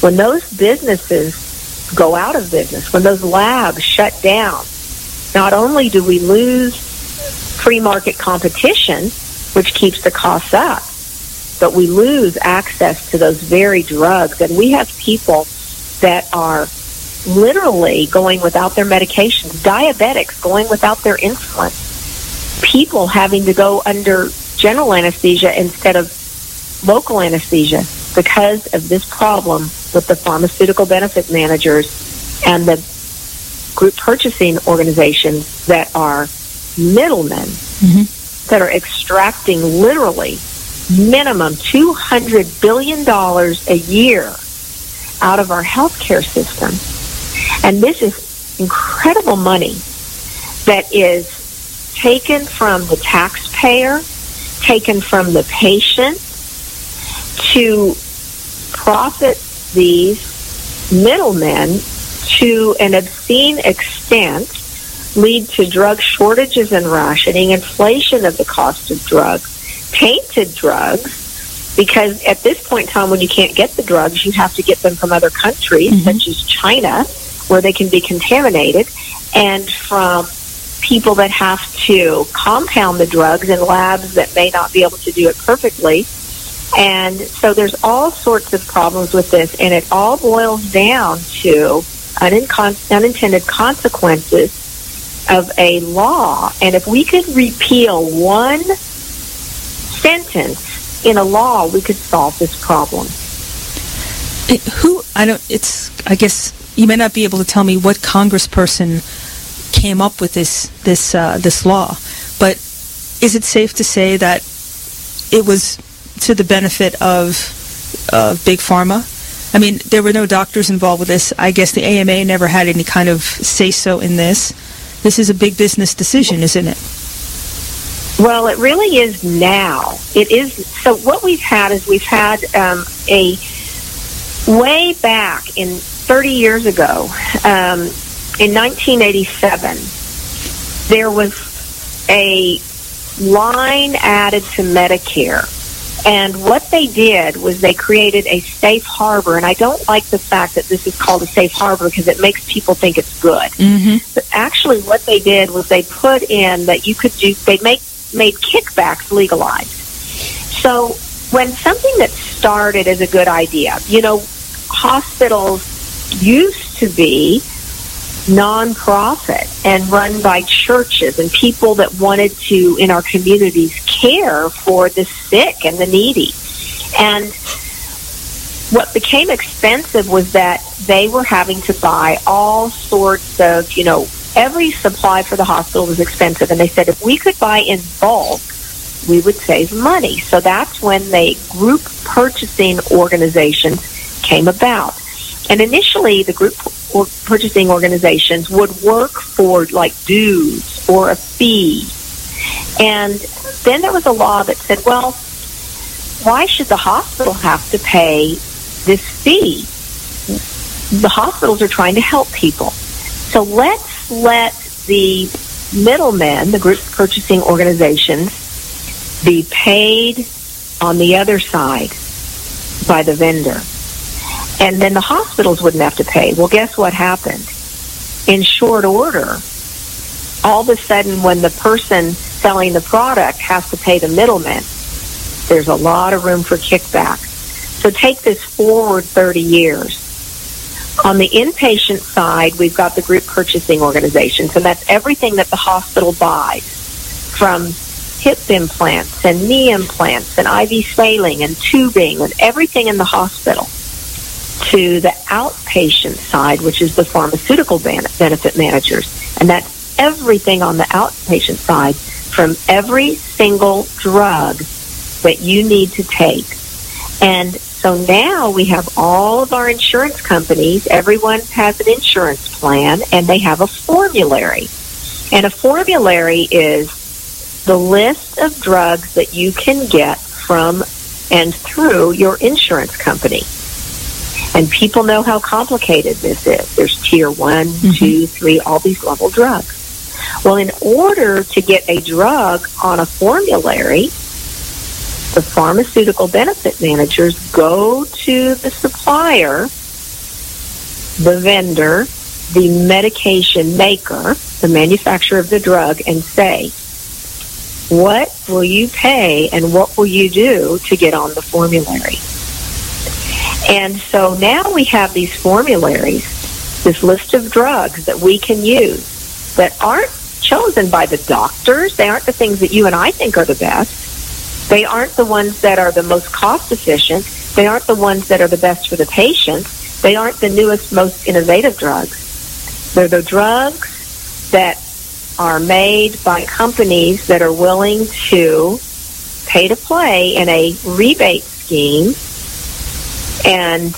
when those businesses go out of business, when those labs shut down, not only do we lose free market competition, which keeps the costs up, but we lose access to those very drugs. And we have people that are literally going without their medications, diabetics going without their insulin, people having to go under general anesthesia instead of local anesthesia because of this problem with the pharmaceutical benefit managers and the group purchasing organizations that are middlemen, that are extracting literally minimum $200 billion a year out of our healthcare system. And this is incredible money that is taken from the taxpayer, taken from the patient, to profit these middlemen to an obscene extent, lead to drug shortages and rationing, inflation of the cost of drugs, tainted drugs, because at this point in time when you can't get the drugs, you have to get them from other countries, such as China, where they can be contaminated, and from people that have to compound the drugs in labs that may not be able to do it perfectly. And so there's all sorts of problems with this, and it all boils down to unintended consequences of a law. And if we could repeal one sentence in a law, we could solve this problem. I guess you may not be able to tell me what congressperson came up with this law, but is it safe to say that it was to the benefit of Big Pharma? I mean, there were no doctors involved with this. I guess the AMA never had any kind of say-so in this. This is a big business decision, isn't it? Well, it really is now. It is. So what we've had is we've had a way back in 30 years ago, in 1987, there was a line added to Medicare. And what they did was they created a safe harbor. And I don't like the fact that this is called a safe harbor because it makes people think it's good. But actually what they did was they put in that you could do, they made kickbacks legalized. So when something that started as a good idea, you know, hospitals used to be nonprofit and run by churches and people that wanted to, in our communities, care for the sick and the needy. And what became expensive was that they were having to buy all sorts of, you know, every supply for the hospital was expensive. And they said if we could buy in bulk, we would save money. So that's when the group purchasing organizations came about. And initially, the group purchasing organizations would work for, like, dues or a fee. And then there was a law that said, well, why should the hospital have to pay this fee? The hospitals are trying to help people. So let's let the middlemen, the group purchasing organizations, be paid on the other side by the vendor. And then the hospitals wouldn't have to pay. Well, guess what happened? In short order, all of a sudden when the person selling the product has to pay the middleman, there's a lot of room for kickback. So take this forward 30 years. On the inpatient side, we've got the group purchasing organizations, and that's everything that the hospital buys, from hip implants and knee implants and IV saline and tubing and everything in the hospital, to the outpatient side, which is the pharmaceutical benefit managers. And that's everything on the outpatient side, from every single drug that you need to take. And so now we have all of our insurance companies, everyone has an insurance plan, and they have a formulary. And a formulary is the list of drugs that you can get from and through your insurance company. And people know how complicated this is. There's tier 1, 2, 3, all these level drugs. Well, in order to get a drug on a formulary, the pharmaceutical benefit managers go to the supplier, the vendor, the medication maker, the manufacturer of the drug, and say, what will you pay and what will you do to get on the formulary? And so now we have these formularies, this list of drugs that we can use that aren't chosen by the doctors. They aren't the things that you and I think are the best. They aren't the ones that are the most cost efficient. They aren't the ones that are the best for the patient. They aren't the newest, most innovative drugs. They're the drugs that are made by companies that are willing to pay to play in a rebate scheme and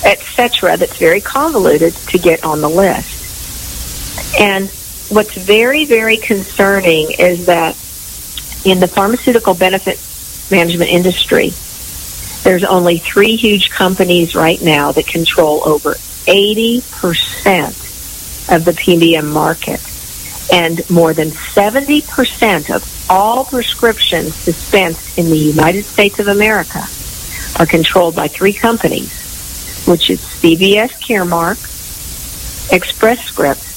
etc. that's very convoluted to get on the list. And what's very, very concerning is that in the pharmaceutical benefit management industry, there's only 3 huge companies right now that control over 80% of the PBM market. And more than 70% of all prescriptions dispensed in the United States of America are controlled by 3 companies, which is CVS Caremark, Express Scripts,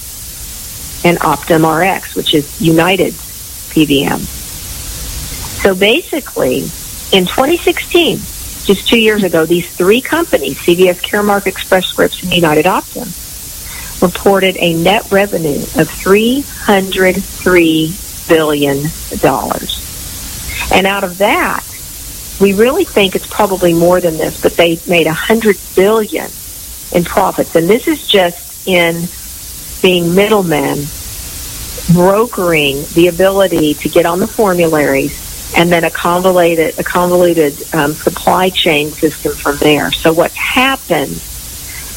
and Optum Rx, which is United's PBM. So basically, in 2016, just 2 years ago, these 3 companies, CVS Caremark, Express Scripts, and United Optum, reported a net revenue of $303 billion. And out of that, we really think it's probably more than this, but they made $100 billion in profits. And this is just in being middlemen, brokering the ability to get on the formularies, and then a convoluted supply chain system from there. So what happened,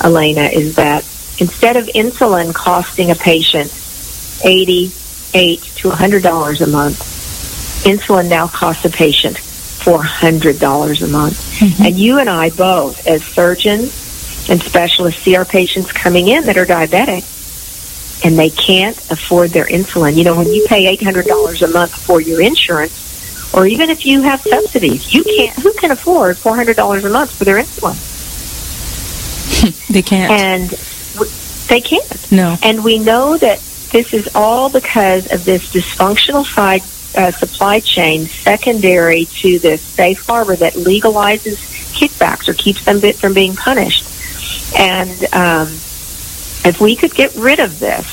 Elena, is that instead of insulin costing a patient $88 to $100 a month, insulin now costs a patient $400 a month. Mm-hmm. And you and I both, as surgeons and specialists, see our patients coming in that are diabetic, and they can't afford their insulin. You know, when you pay $800 a month for your insurance, or even if you have subsidies, who can afford $400 a month for their insulin? They can't. And they can't. No. And we know that this is all because of this dysfunctional supply chain secondary to this safe harbor that legalizes kickbacks or keeps them from being punished. And if we could get rid of this,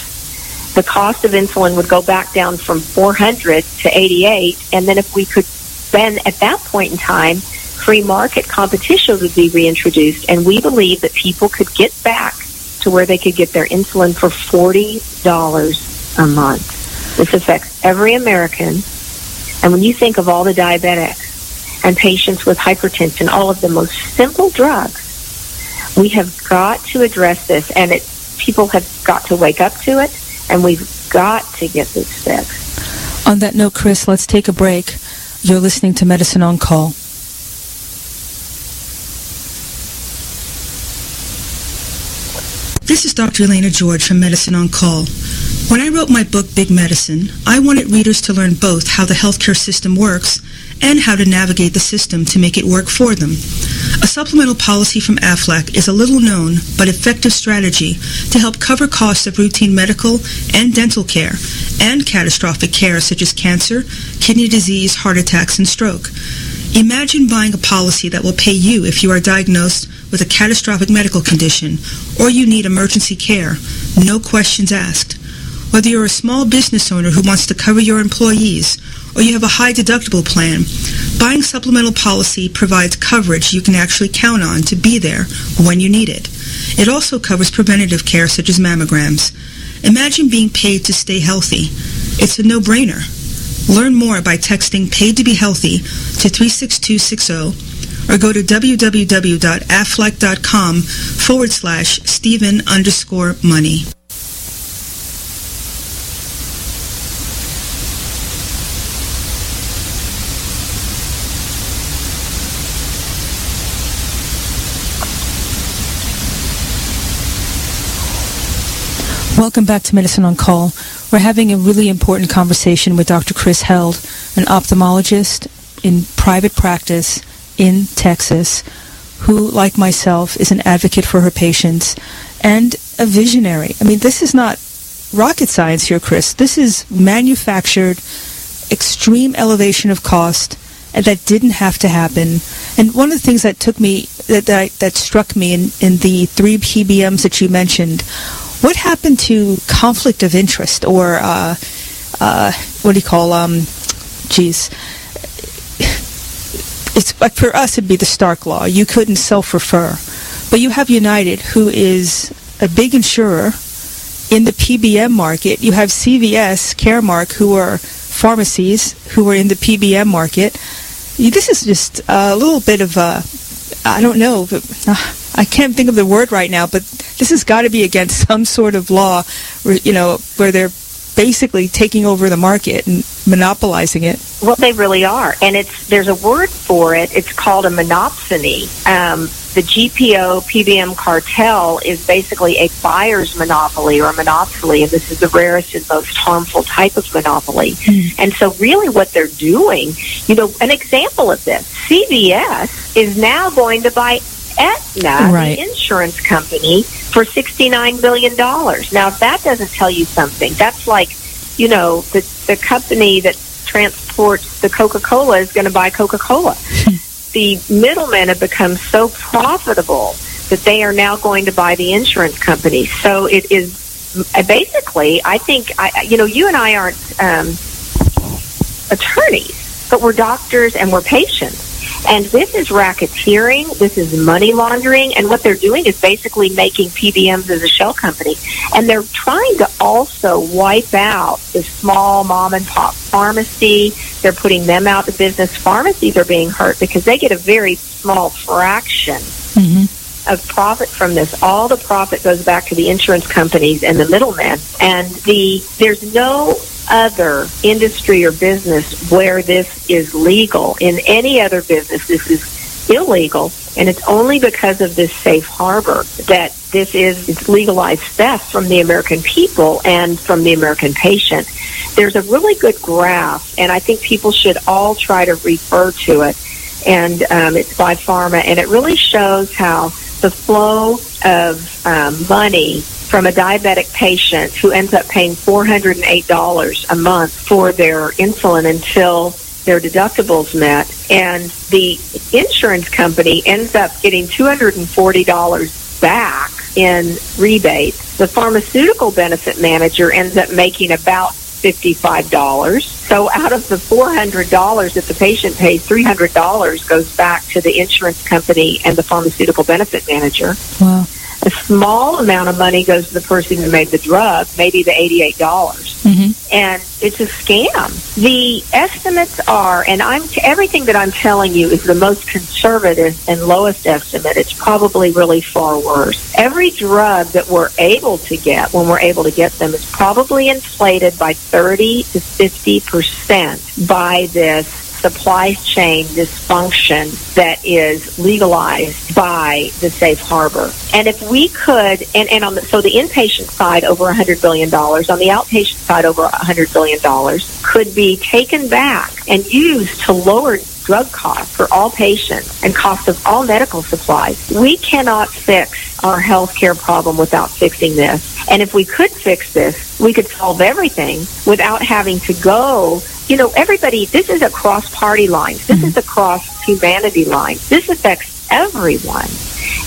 the cost of insulin would go back down from $400 to $88, and then if we could, then at that point in time, free market competition would be reintroduced, and we believe that people could get back to where they could get their insulin for $40 a month. This affects every American, and when you think of all the diabetics and patients with hypertension, all of the most simple drugs, we have got to address this, and people have got to wake up to it, and we've got to get this fixed. On that note, Chris, let's take a break. You're listening to Medicine on Call. This is Dr. Elena George from Medicine on Call. When I wrote my book, Big Medicine, I wanted readers to learn both how the healthcare system works and how to navigate the system to make it work for them. A supplemental policy from Aflac is a little-known but effective strategy to help cover costs of routine medical and dental care and catastrophic care such as cancer, kidney disease, heart attacks, and stroke. Imagine buying a policy that will pay you if you are diagnosed with a catastrophic medical condition, or you need emergency care, no questions asked. Whether you're a small business owner who wants to cover your employees, or you have a high deductible plan, buying supplemental policy provides coverage you can actually count on to be there when you need it. It also covers preventative care such as mammograms. Imagine being paid to stay healthy. It's a no-brainer. Learn more by texting "Paid to be Healthy" to 36260 or go to www.aflac.com/Stephen_money. Welcome back to Medicine on Call. We're having a really important conversation with Dr. Chris Held, an ophthalmologist in private practice in Texas, who, like myself, is an advocate for her patients and a visionary. I mean, this is not rocket science here, Chris. This is manufactured, extreme elevation of cost, and that didn't have to happen. And one of the things that took me, that struck me in the 3 PBMs that you mentioned, what happened to conflict of interest, or what do you call, it's like, for us it'd be the Stark Law. You couldn't self-refer. But you have United, who is a big insurer in the PBM market. You have CVS, Caremark, who are pharmacies who are in the PBM market. This is just a little bit of a, I don't know, but I can't think of the word right now, but this has got to be against some sort of law, where they're basically taking over the market and monopolizing it. Well, they really are. And there's a word for it. It's called a monopsony. The GPO PBM cartel is basically a buyer's monopoly or a monopoly, and this is the rarest and most harmful type of monopoly. And so really what they're doing, an example of this, CVS is now going to buy Aetna, the insurance company, for $69 billion. Now, if that doesn't tell you something, that's like, the company that transports the Coca-Cola is going to buy Coca-Cola. The middlemen have become so profitable that they are now going to buy the insurance company. So it is basically, I think, you and I aren't attorneys, but we're doctors and we're patients. And this is racketeering, this is money laundering, and what they're doing is basically making PBMs as a shell company. And they're trying to also wipe out the small mom-and-pop pharmacy. They're putting them out of business. Pharmacies are being hurt because they get a very small fraction of profit from this. All the profit goes back to the insurance companies and the middlemen. And there's no other industry or business where this is legal. In any other business, this is illegal, and it's only because of this safe harbor that it's legalized theft from the American people and from the American patient. There's a really good graph, and I think people should all try to refer to it, and it's by Pharma, and it really shows how the flow of money from a diabetic patient who ends up paying $408 a month for their insulin until their deductibles met, and the insurance company ends up getting $240 back in rebates. The pharmaceutical benefit manager ends up making about $55. So out of the $400 that the patient pays, $300 goes back to the insurance company and the pharmaceutical benefit manager. Wow. A small amount of money goes to the person who made the drug, maybe the $88. And it's a scam. The estimates are, and everything that I'm telling you is the most conservative and lowest estimate. It's probably really far worse. Every drug that we're able to get, when we're able to get them, is probably inflated by 30 to 50% by this supply chain dysfunction that is legalized by the safe harbor. And if we could, and on the inpatient side, over $100 billion, on the outpatient side, over $100 billion, could be taken back and used to lower drug costs for all patients and cost of all medical supplies. We cannot fix our health care problem without fixing this. And if we could fix this, we could solve everything without having to go. Everybody, this is across party lines. This is across humanity lines. This affects everyone.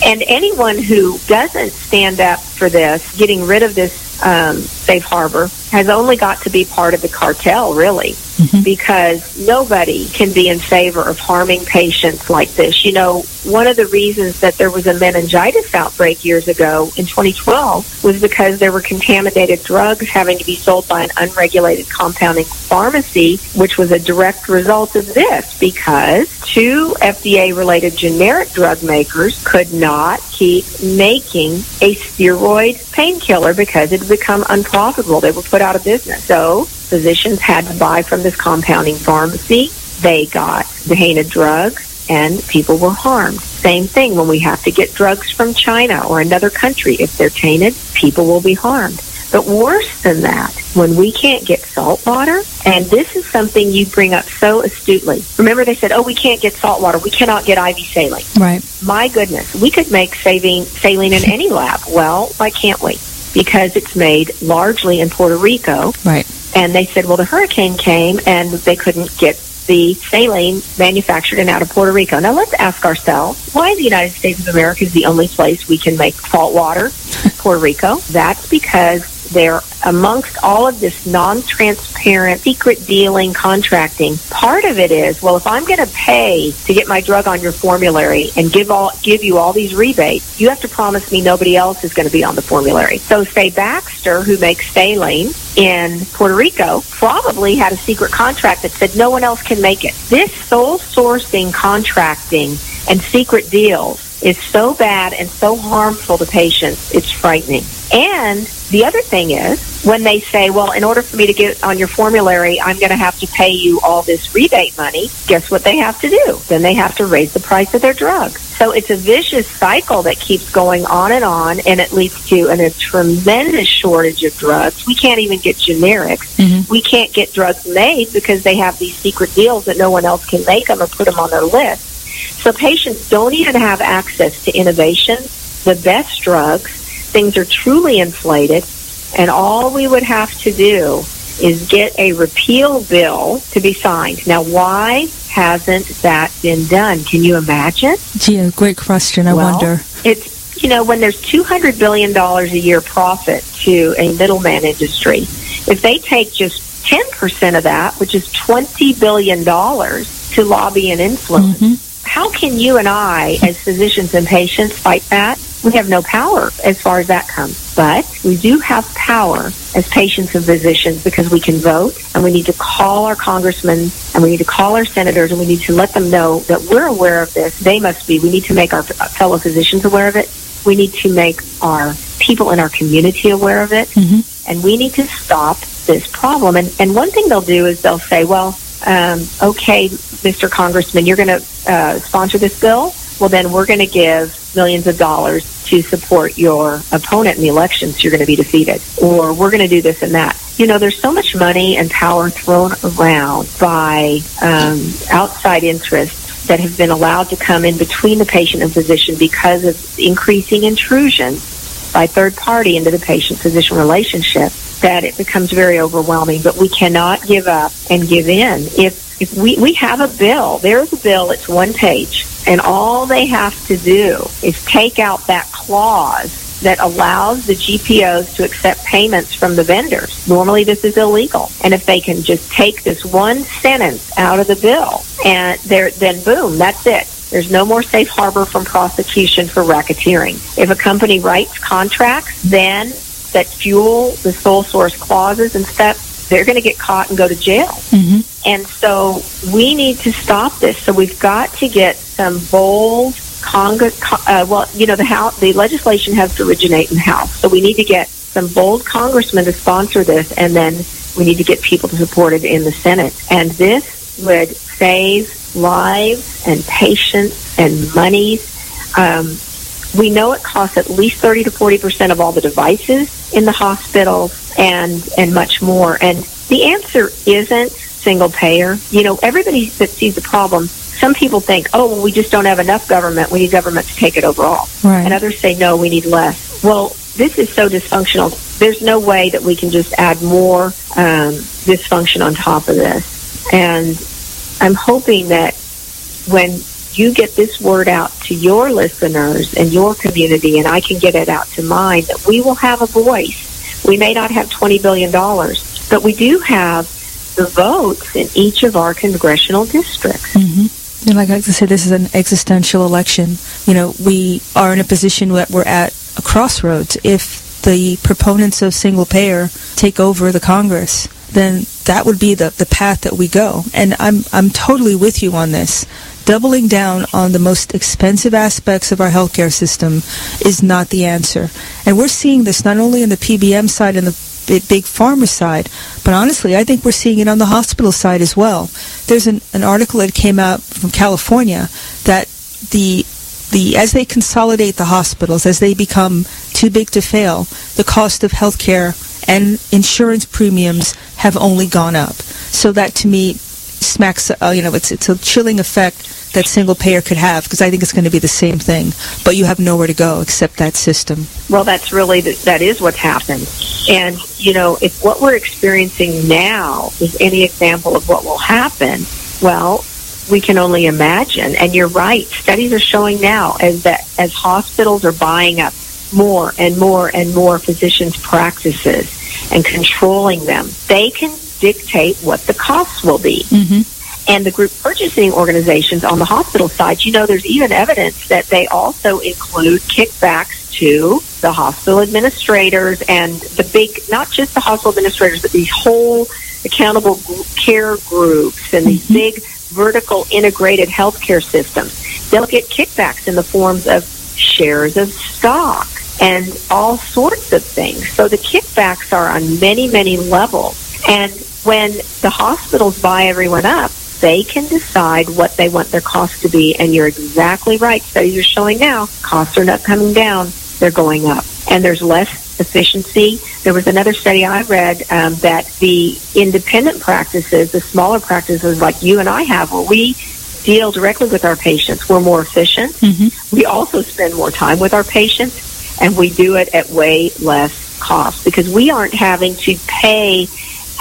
And anyone who doesn't stand up for this, getting rid of this safe harbor, has only got to be part of the cartel, really, because nobody can be in favor of harming patients like this. You know, one of the reasons that there was a meningitis outbreak years ago in 2012 was because there were contaminated drugs having to be sold by an unregulated compounding pharmacy, which was a direct result of this, because two FDA-related generic drug makers could not keep making a steroid painkiller because it had become unprofitable. They were put out of business. So physicians had to buy from this compounding pharmacy. They got the hated drug, and people were harmed. Same thing when we have to get drugs from China or another country. If they're tainted, people will be harmed. But worse than that, when we can't get salt water, and this is something you bring up so astutely. Remember they said, we can't get salt water. We cannot get IV saline. Right. My goodness, we could make saline in any lab. Well, why can't we? Because it's made largely in Puerto Rico. Right. And they said, the hurricane came and they couldn't get the saline manufactured and out of Puerto Rico. Now let's ask ourselves, why the United States of America is the only place we can make salt water? Puerto Rico. That's because they're amongst all of this non-transparent, secret dealing, contracting. Part of it is, if I'm going to pay to get my drug on your formulary and give you all these rebates, you have to promise me nobody else is going to be on the formulary. So say Baxter, who makes saline in Puerto Rico, probably had a secret contract that said no one else can make it. This sole sourcing, contracting, and secret deals is so bad and so harmful to patients, it's frightening. And the other thing is, when they say, in order for me to get on your formulary, I'm going to have to pay you all this rebate money, guess what they have to do? Then they have to raise the price of their drug. So it's a vicious cycle that keeps going on, and it leads to a tremendous shortage of drugs. We can't even get generics. Mm-hmm. We can't get drugs made because they have these secret deals that no one else can make them or put them on their list. So patients don't even have access to innovation, the best drugs. Things are truly inflated, and all we would have to do is get a repeal bill to be signed. Now, why hasn't that been done? Can you imagine? Gee, great question. I wonder. It's, when there's $200 billion a year profit to a middleman industry, if they take just 10% of that, which is $20 billion to lobby and influence, how can you and I, as physicians and patients, fight that? We have no power as far as that comes. But we do have power as patients and physicians because we can vote, and we need to call our congressmen, and we need to call our senators, and we need to let them know that we're aware of this. They must be. We need to make our fellow physicians aware of it. We need to make our people in our community aware of it. And we need to stop this problem. And one thing they'll do is they'll say, okay, Mr. Congressman, you're going to sponsor this bill? Well, then we're going to give millions of dollars to support your opponent in the elections. You're going to be defeated. Or we're going to do this and that. There's so much money and power thrown around by outside interests that have been allowed to come in between the patient and physician because of increasing intrusion by third party into the patient-physician relationship, that it becomes very overwhelming. But we cannot give up and give in. If we have a bill, there's a bill, it's one page, and all they have to do is take out that clause that allows the GPOs to accept payments from the vendors. Normally this is illegal. And if they can just take this one sentence out of the bill, and then boom, that's it. There's no more safe harbor from prosecution for racketeering. If a company writes contracts then that fuel the sole source clauses and stuff, they're going to get caught and go to jail. And so we need to stop this. So we've got to get some bold the legislation has to originate in the House. So we need to get some bold congressmen to sponsor this, and then we need to get people to support it in the Senate. And this would save lives and patients and monies. We know it costs at least 30 to 40% of all the devices in the hospitals and much more. And the answer isn't single payer. Everybody that sees the problem, some people think, we just don't have enough government. We need government to take it overall. Right. And others say, no, we need less. Well, this is so dysfunctional. There's no way that we can just add more dysfunction on top of this. And I'm hoping that when you get this word out to your listeners and your community, and I can get it out to mine, that we will have a voice. We may not have $20 billion, but we do have the votes in each of our congressional districts. Mm-hmm. And like I said, this is an existential election. You know, we are in a position where we're at a crossroads. If the proponents of single payer take over the Congress, then that would be the path that we go. And I'm totally with you on this. Doubling down on the most expensive aspects of our healthcare system is not the answer. And we're seeing this not only on the PBM side and the big pharma side, but honestly, I think we're seeing it on the hospital side as well. There's an article that came out from California that as they consolidate the hospitals, as they become too big to fail, the cost of healthcare and insurance premiums have only gone up. So that to me smacks, it's a chilling effect that single payer could have, because I think it's going to be the same thing, but you have nowhere to go except that system. Well, that is what's happened. And, if what we're experiencing now is any example of what will happen, well, we can only imagine. And you're right. Studies are showing now as hospitals are buying up more and more and more physicians' practices and controlling them, they can dictate what the costs will be. Mm-hmm. And the group purchasing organizations on the hospital side, there's even evidence that they also include kickbacks to the hospital administrators and not just the hospital administrators, but these whole accountable care groups and these big vertical integrated healthcare systems. They'll get kickbacks in the forms of shares of stock and all sorts of things. So the kickbacks are on many, many levels. And when the hospitals buy everyone up, they can decide what they want their costs to be. And you're exactly right. Studies are showing now costs are not coming down. They're going up. And there's less efficiency. There was another study I read that the independent practices, the smaller practices like you and I have, where we deal directly with our patients, we're more efficient. Mm-hmm. We also spend more time with our patients, and we do it at way less cost because we aren't having to pay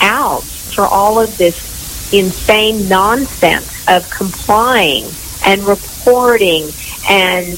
out for all of this insane nonsense of complying and reporting and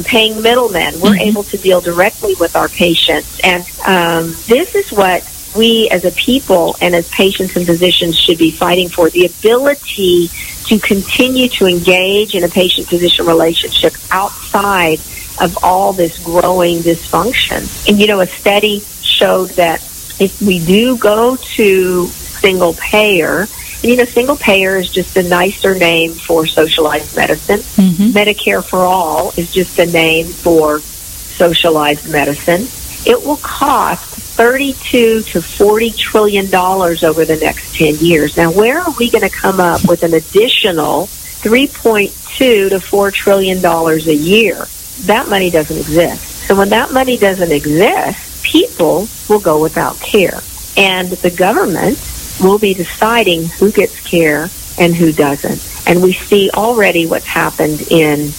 paying middlemen. We're able to deal directly with our patients. And this is what we as a people and as patients and physicians should be fighting for, the ability to continue to engage in a patient-physician relationship outside of all this growing dysfunction. And, a study showed that if we do go to single payer, and, single payer is just a nicer name for socialized medicine. Mm-hmm. Medicare for All is just a name for socialized medicine. It will cost $32 to $40 trillion over the next 10 years. Now, where are we going to come up with an additional $3.2 to $4 trillion a year? That money doesn't exist. So when that money doesn't exist, people will go without care. And the government will be deciding who gets care and who doesn't. And we see already what's happened in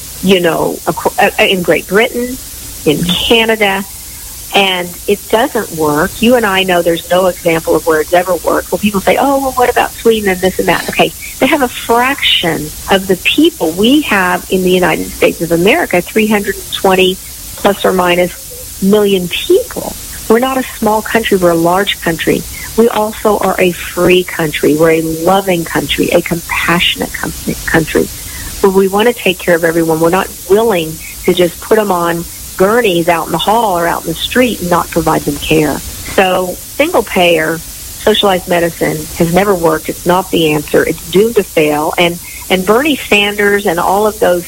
Great Britain, in Canada, and it doesn't work. You and I know there's no example of where it's ever worked. Well, people say, what about Sweden and this and that? Okay, they have a fraction of the people we have in the United States of America, 320 plus or minus million people. We're not a small country. We're a large country. We also are a free country. We're a loving country, a compassionate country, where we want to take care of everyone. We're not willing to just put them on gurneys out in the hall or out in the street and not provide them care. So single payer, socialized medicine has never worked. It's not the answer. It's doomed to fail. And Bernie Sanders and all of those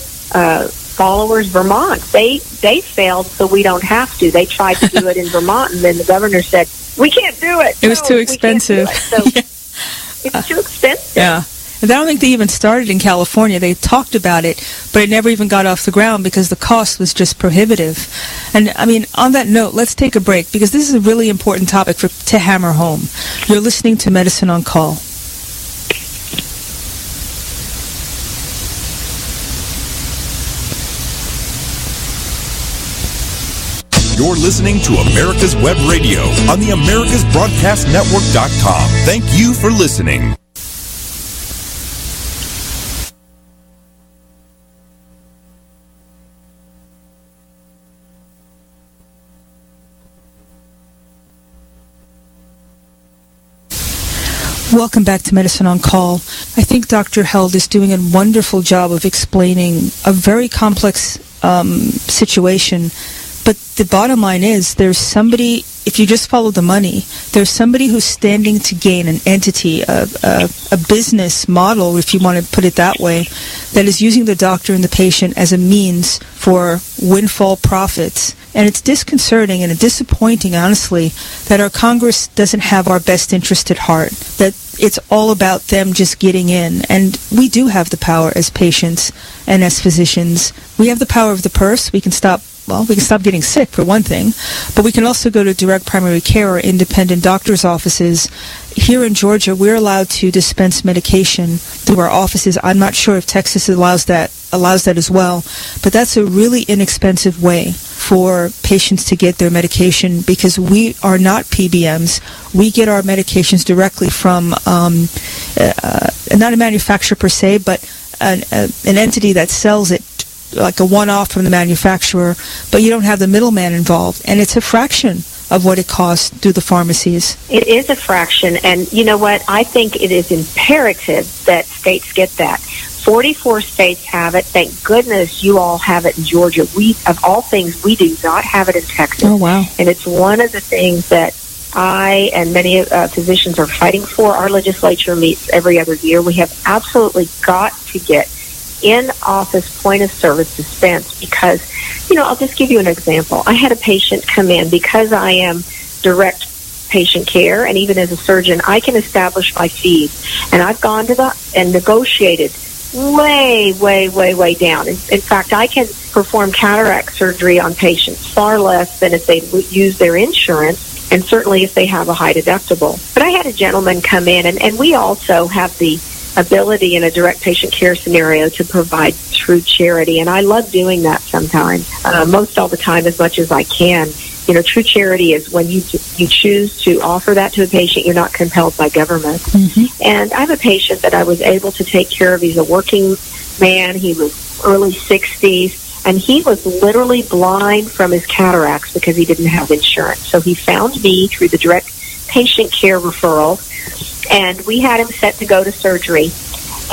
followers, Vermont, they failed, so we don't have to. They tried to do it in Vermont, and then the governor said, we can't do it. It was too expensive. So it's too expensive. Yeah. And I don't think they even started in California. They talked about it, but it never even got off the ground because the cost was just prohibitive. And, on that note, let's take a break because this is a really important topic to hammer home. You're listening to Medicine on Call. You're listening to America's Web Radio on the AmericasBroadcastNetwork.com. Thank you for listening. Welcome back to Medicine on Call. I think Dr. Held is doing a wonderful job of explaining a very complex situation. But the bottom line is there's somebody, if you just follow the money, there's somebody who's standing to gain an entity, a business model, if you want to put it that way, that is using the doctor and the patient as a means for windfall profits. And it's disconcerting and disappointing, honestly, that our Congress doesn't have our best interest at heart, that it's all about them just getting in. And we do have the power as patients and as physicians. We have the power of the purse. We can stop getting sick, for one thing, but we can also go to direct primary care or independent doctor's offices. Here in Georgia, we're allowed to dispense medication through our offices. I'm not sure if Texas allows that as well, but that's a really inexpensive way for patients to get their medication because we are not PBMs. We get our medications directly from not a manufacturer per se, but an entity that sells it, like a one-off from the manufacturer, but you don't have the middleman involved, and it's a fraction of what it costs through the pharmacies. It is a fraction, and you know what? I think it is imperative that states get that. 44 states have it. Thank goodness you all have it in Georgia. We, of all things, we do not have it in Texas. Oh, wow. And it's one of the things that I and many physicians are fighting for. Our legislature meets every other year. We have absolutely got to get in-office point-of-service dispense because, I'll just give you an example. I had a patient come in because I am direct patient care, and even as a surgeon, I can establish my fees. And I've gone to and negotiated way, way, way, way down. In fact, I can perform cataract surgery on patients far less than if they use their insurance, and certainly if they have a high deductible. But I had a gentleman come in, and we also have the ability in a direct patient care scenario to provide true charity, and I love doing that sometimes, most all the time as much as I can. True charity is when you choose to offer that to a patient. You're not compelled by government. Mm-hmm. And I have a patient that I was able to take care of. He's a working man. He was early 60s, and he was literally blind from his cataracts because he didn't have insurance. So he found me through the direct patient care referral, and we had him set to go to surgery.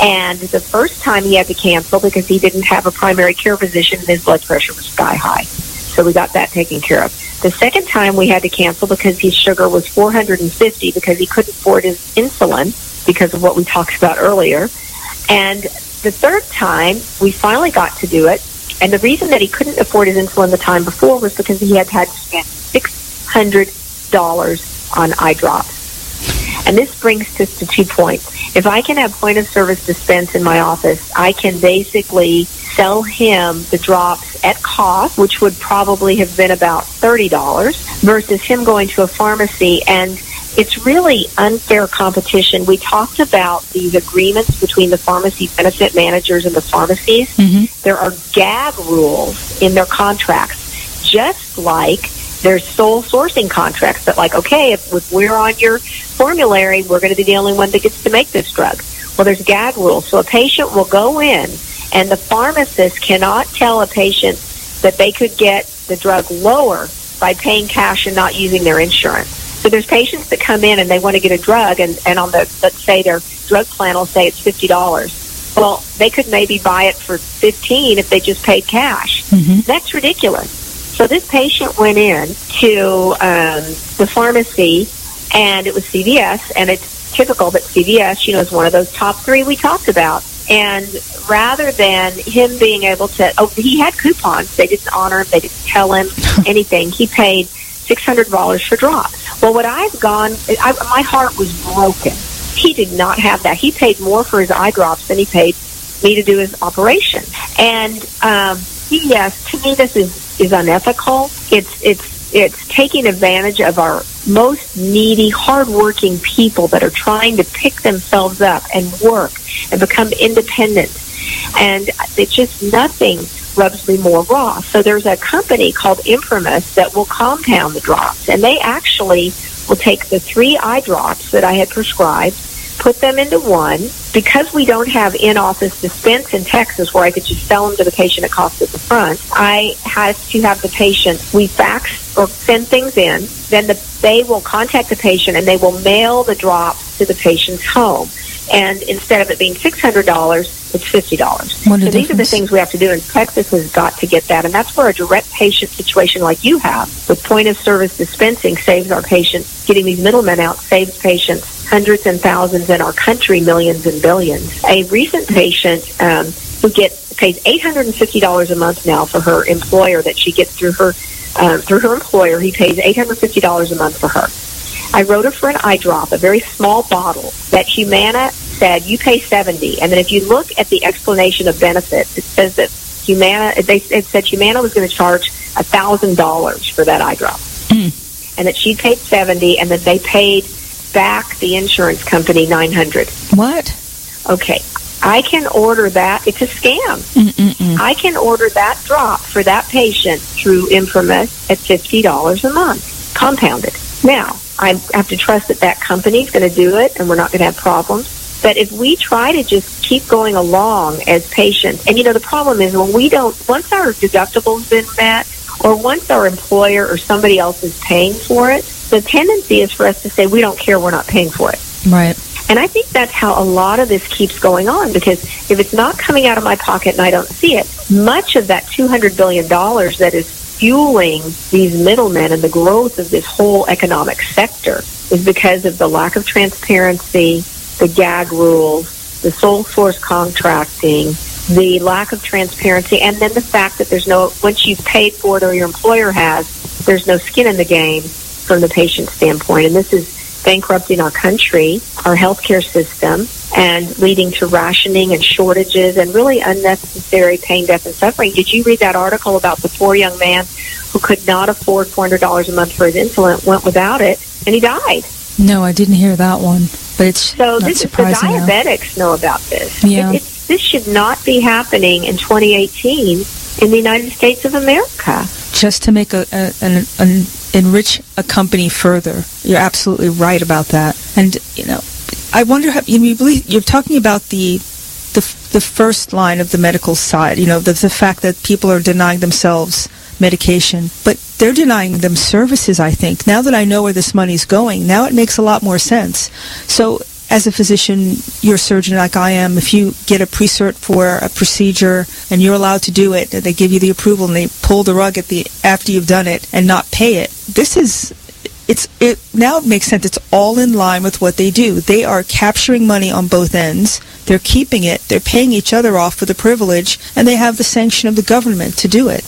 And the first time he had to cancel because he didn't have a primary care physician and his blood pressure was sky high. So we got that taken care of. The second time we had to cancel because his sugar was 450 because he couldn't afford his insulin because of what we talked about earlier. And the third time we finally got to do it. And the reason that he couldn't afford his insulin the time before was because he had to spend $600 on eye drops. And this brings us to 2 points. If I can have point-of-service dispense in my office, I can basically sell him the drops at cost, which would probably have been about $30, versus him going to a pharmacy. And it's really unfair competition. We talked about these agreements between the pharmacy benefit managers and the pharmacies. Mm-hmm. There are gag rules in their contracts, just like there's sole sourcing contracts that, like, okay, if we're on your formulary, we're going to be the only one that gets to make this drug. Well, there's gag rules. So a patient will go in, and the pharmacist cannot tell a patient that they could get the drug lower by paying cash and not using their insurance. So there's patients that come in and they want to get a drug, and on the, let's say their drug plan will say it's $50. Well, they could maybe buy it for $15 if they just paid cash. Mm-hmm. That's ridiculous. So this patient went in to the pharmacy, and it was CVS, and it's typical that CVS, is one of those top 3 we talked about. And rather than him being able to, he had coupons. They didn't honor him. They didn't tell him anything. He paid $600 for drops. Well, my heart was broken. He did not have that. He paid more for his eye drops than he paid me to do his operation. And yes, to me, this is unethical. It's taking advantage of our most needy, hardworking people that are trying to pick themselves up and work and become independent. And it's just nothing rubs me more raw. So there's a company called Imprimis that will compound the drops, and they actually will take the 3 eye drops that I had prescribed, put them into one. Because we don't have in-office dispense in Texas where I could just sell them to the patient at cost at the front, I had to have the patient, we fax or send things in, then they will contact the patient and they will mail the drops to the patient's home. And instead of it being $600, it's $50. So these are the things we have to do, and Texas has got to get that. And that's where a direct patient situation like you have with point-of-service dispensing saves our patients. Getting these middlemen out saves patients hundreds and thousands, in our country millions and billions. A recent patient who pays $850 a month now for her employer that she gets through her employer. He pays $850 a month for her. I wrote her for an eye drop, a very small bottle, that Humana said, you pay $70. And then if you look at the explanation of benefits, it says that it said Humana was going to charge $1,000 for that eye drop. And that she paid $70, and that they paid back the insurance company $900. What? Okay. I can order that. It's a scam. I can order that drop for that patient through Infamous at $50 a month, compounded. Now, I have to trust that that company is going to do it, and we're not going to have problems. But if we try to just keep going along as patients, and the problem is when we don't, once our deductible's been met, or once our employer or somebody else is paying for it, the tendency is for us to say, we don't care, we're not paying for it. Right. And I think that's how a lot of this keeps going on, because if it's not coming out of my pocket and I don't see it, much of that $200 billion that is fueling these middlemen and the growth of this whole economic sector is because of the lack of transparency, the gag rules, the sole source contracting, the lack of transparency, and then the fact that there's no, once you've paid for it or your employer has, there's no skin in the game from the patient standpoint. And this is bankrupting our country, our healthcare system, and leading to rationing and shortages and really unnecessary pain, death, and suffering. Did you read that article about the poor young man who could not afford $400 a month for his insulin, went without it, and he died? No, I didn't hear that one, but it's so not surprising. The diabetics know about this. Yeah. This should not be happening in 2018 in the United States of America. Just to make enrich a company further. You're absolutely right about that. And I wonder how you believe you're talking about the first line of the medical side. The fact that people are denying themselves medication, but they're denying them services. I think now that I know where this money's going, now it makes a lot more sense. So, as a physician, you're a surgeon like I am. If you get a pre-cert for a procedure and you're allowed to do it, they give you the approval and they pull the rug after you've done it and not pay it. Now it makes sense. It's all in line with what they do. They are capturing money on both ends. They're keeping it. They're paying each other off for the privilege, and they have the sanction of the government to do it.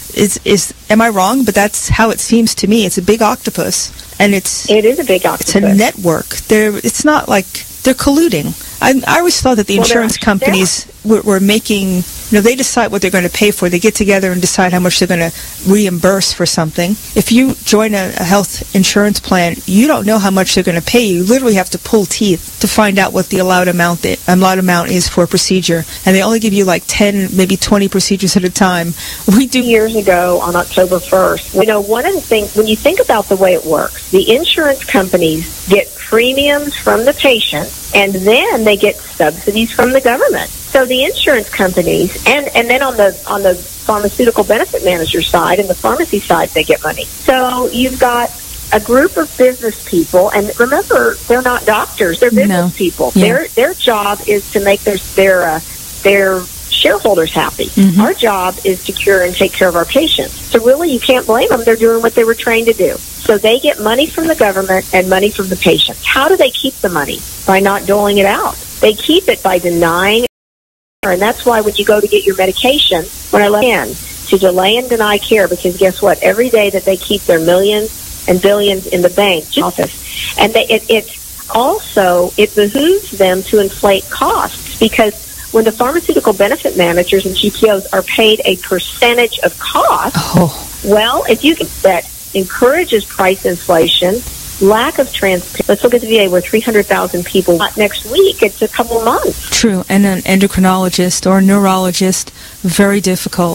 Am I wrong? But that's how it seems to me. It's a big octopus, and it is a big octopus. It's a network. It's not like they're colluding. I always thought that the insurance companies were making, they decide what they're going to pay for. They get together and decide how much they're going to reimburse for something. If you join a health insurance plan, you don't know how much they're going to pay you. You literally have to pull teeth to find out what the allowed amount is for a procedure. And they only give you like 10, maybe 20 procedures at a time. Years ago on October 1st, one of the things, when you think about the way it works, the insurance companies get premiums from the patient, and then they get subsidies from the government. So the insurance companies, and then on the pharmaceutical benefit manager side and the pharmacy side, they get money. So you've got a group of business people, and remember, they're not doctors; they're business people. Yeah. Their job is to make their shareholders happy. Mm-hmm. Our job is to cure and take care of our patients. So really, you can't blame them. They're doing what they were trained to do. So they get money from the government and money from the patients. How do they keep the money? By not doling it out. They keep it by denying. And that's why when you go to get your medication, when I let in, to delay and deny care, because guess what? Every day that they keep their millions and billions in the bank office, and it behooves them to inflate costs, because when the pharmaceutical benefit managers and GPOs are paid a percentage of cost, well, if you get that encourages price inflation, lack of transparency. Let's look at the VA, where 300,000 people, not next week, it's a couple months. True, and an endocrinologist or a neurologist, very difficult.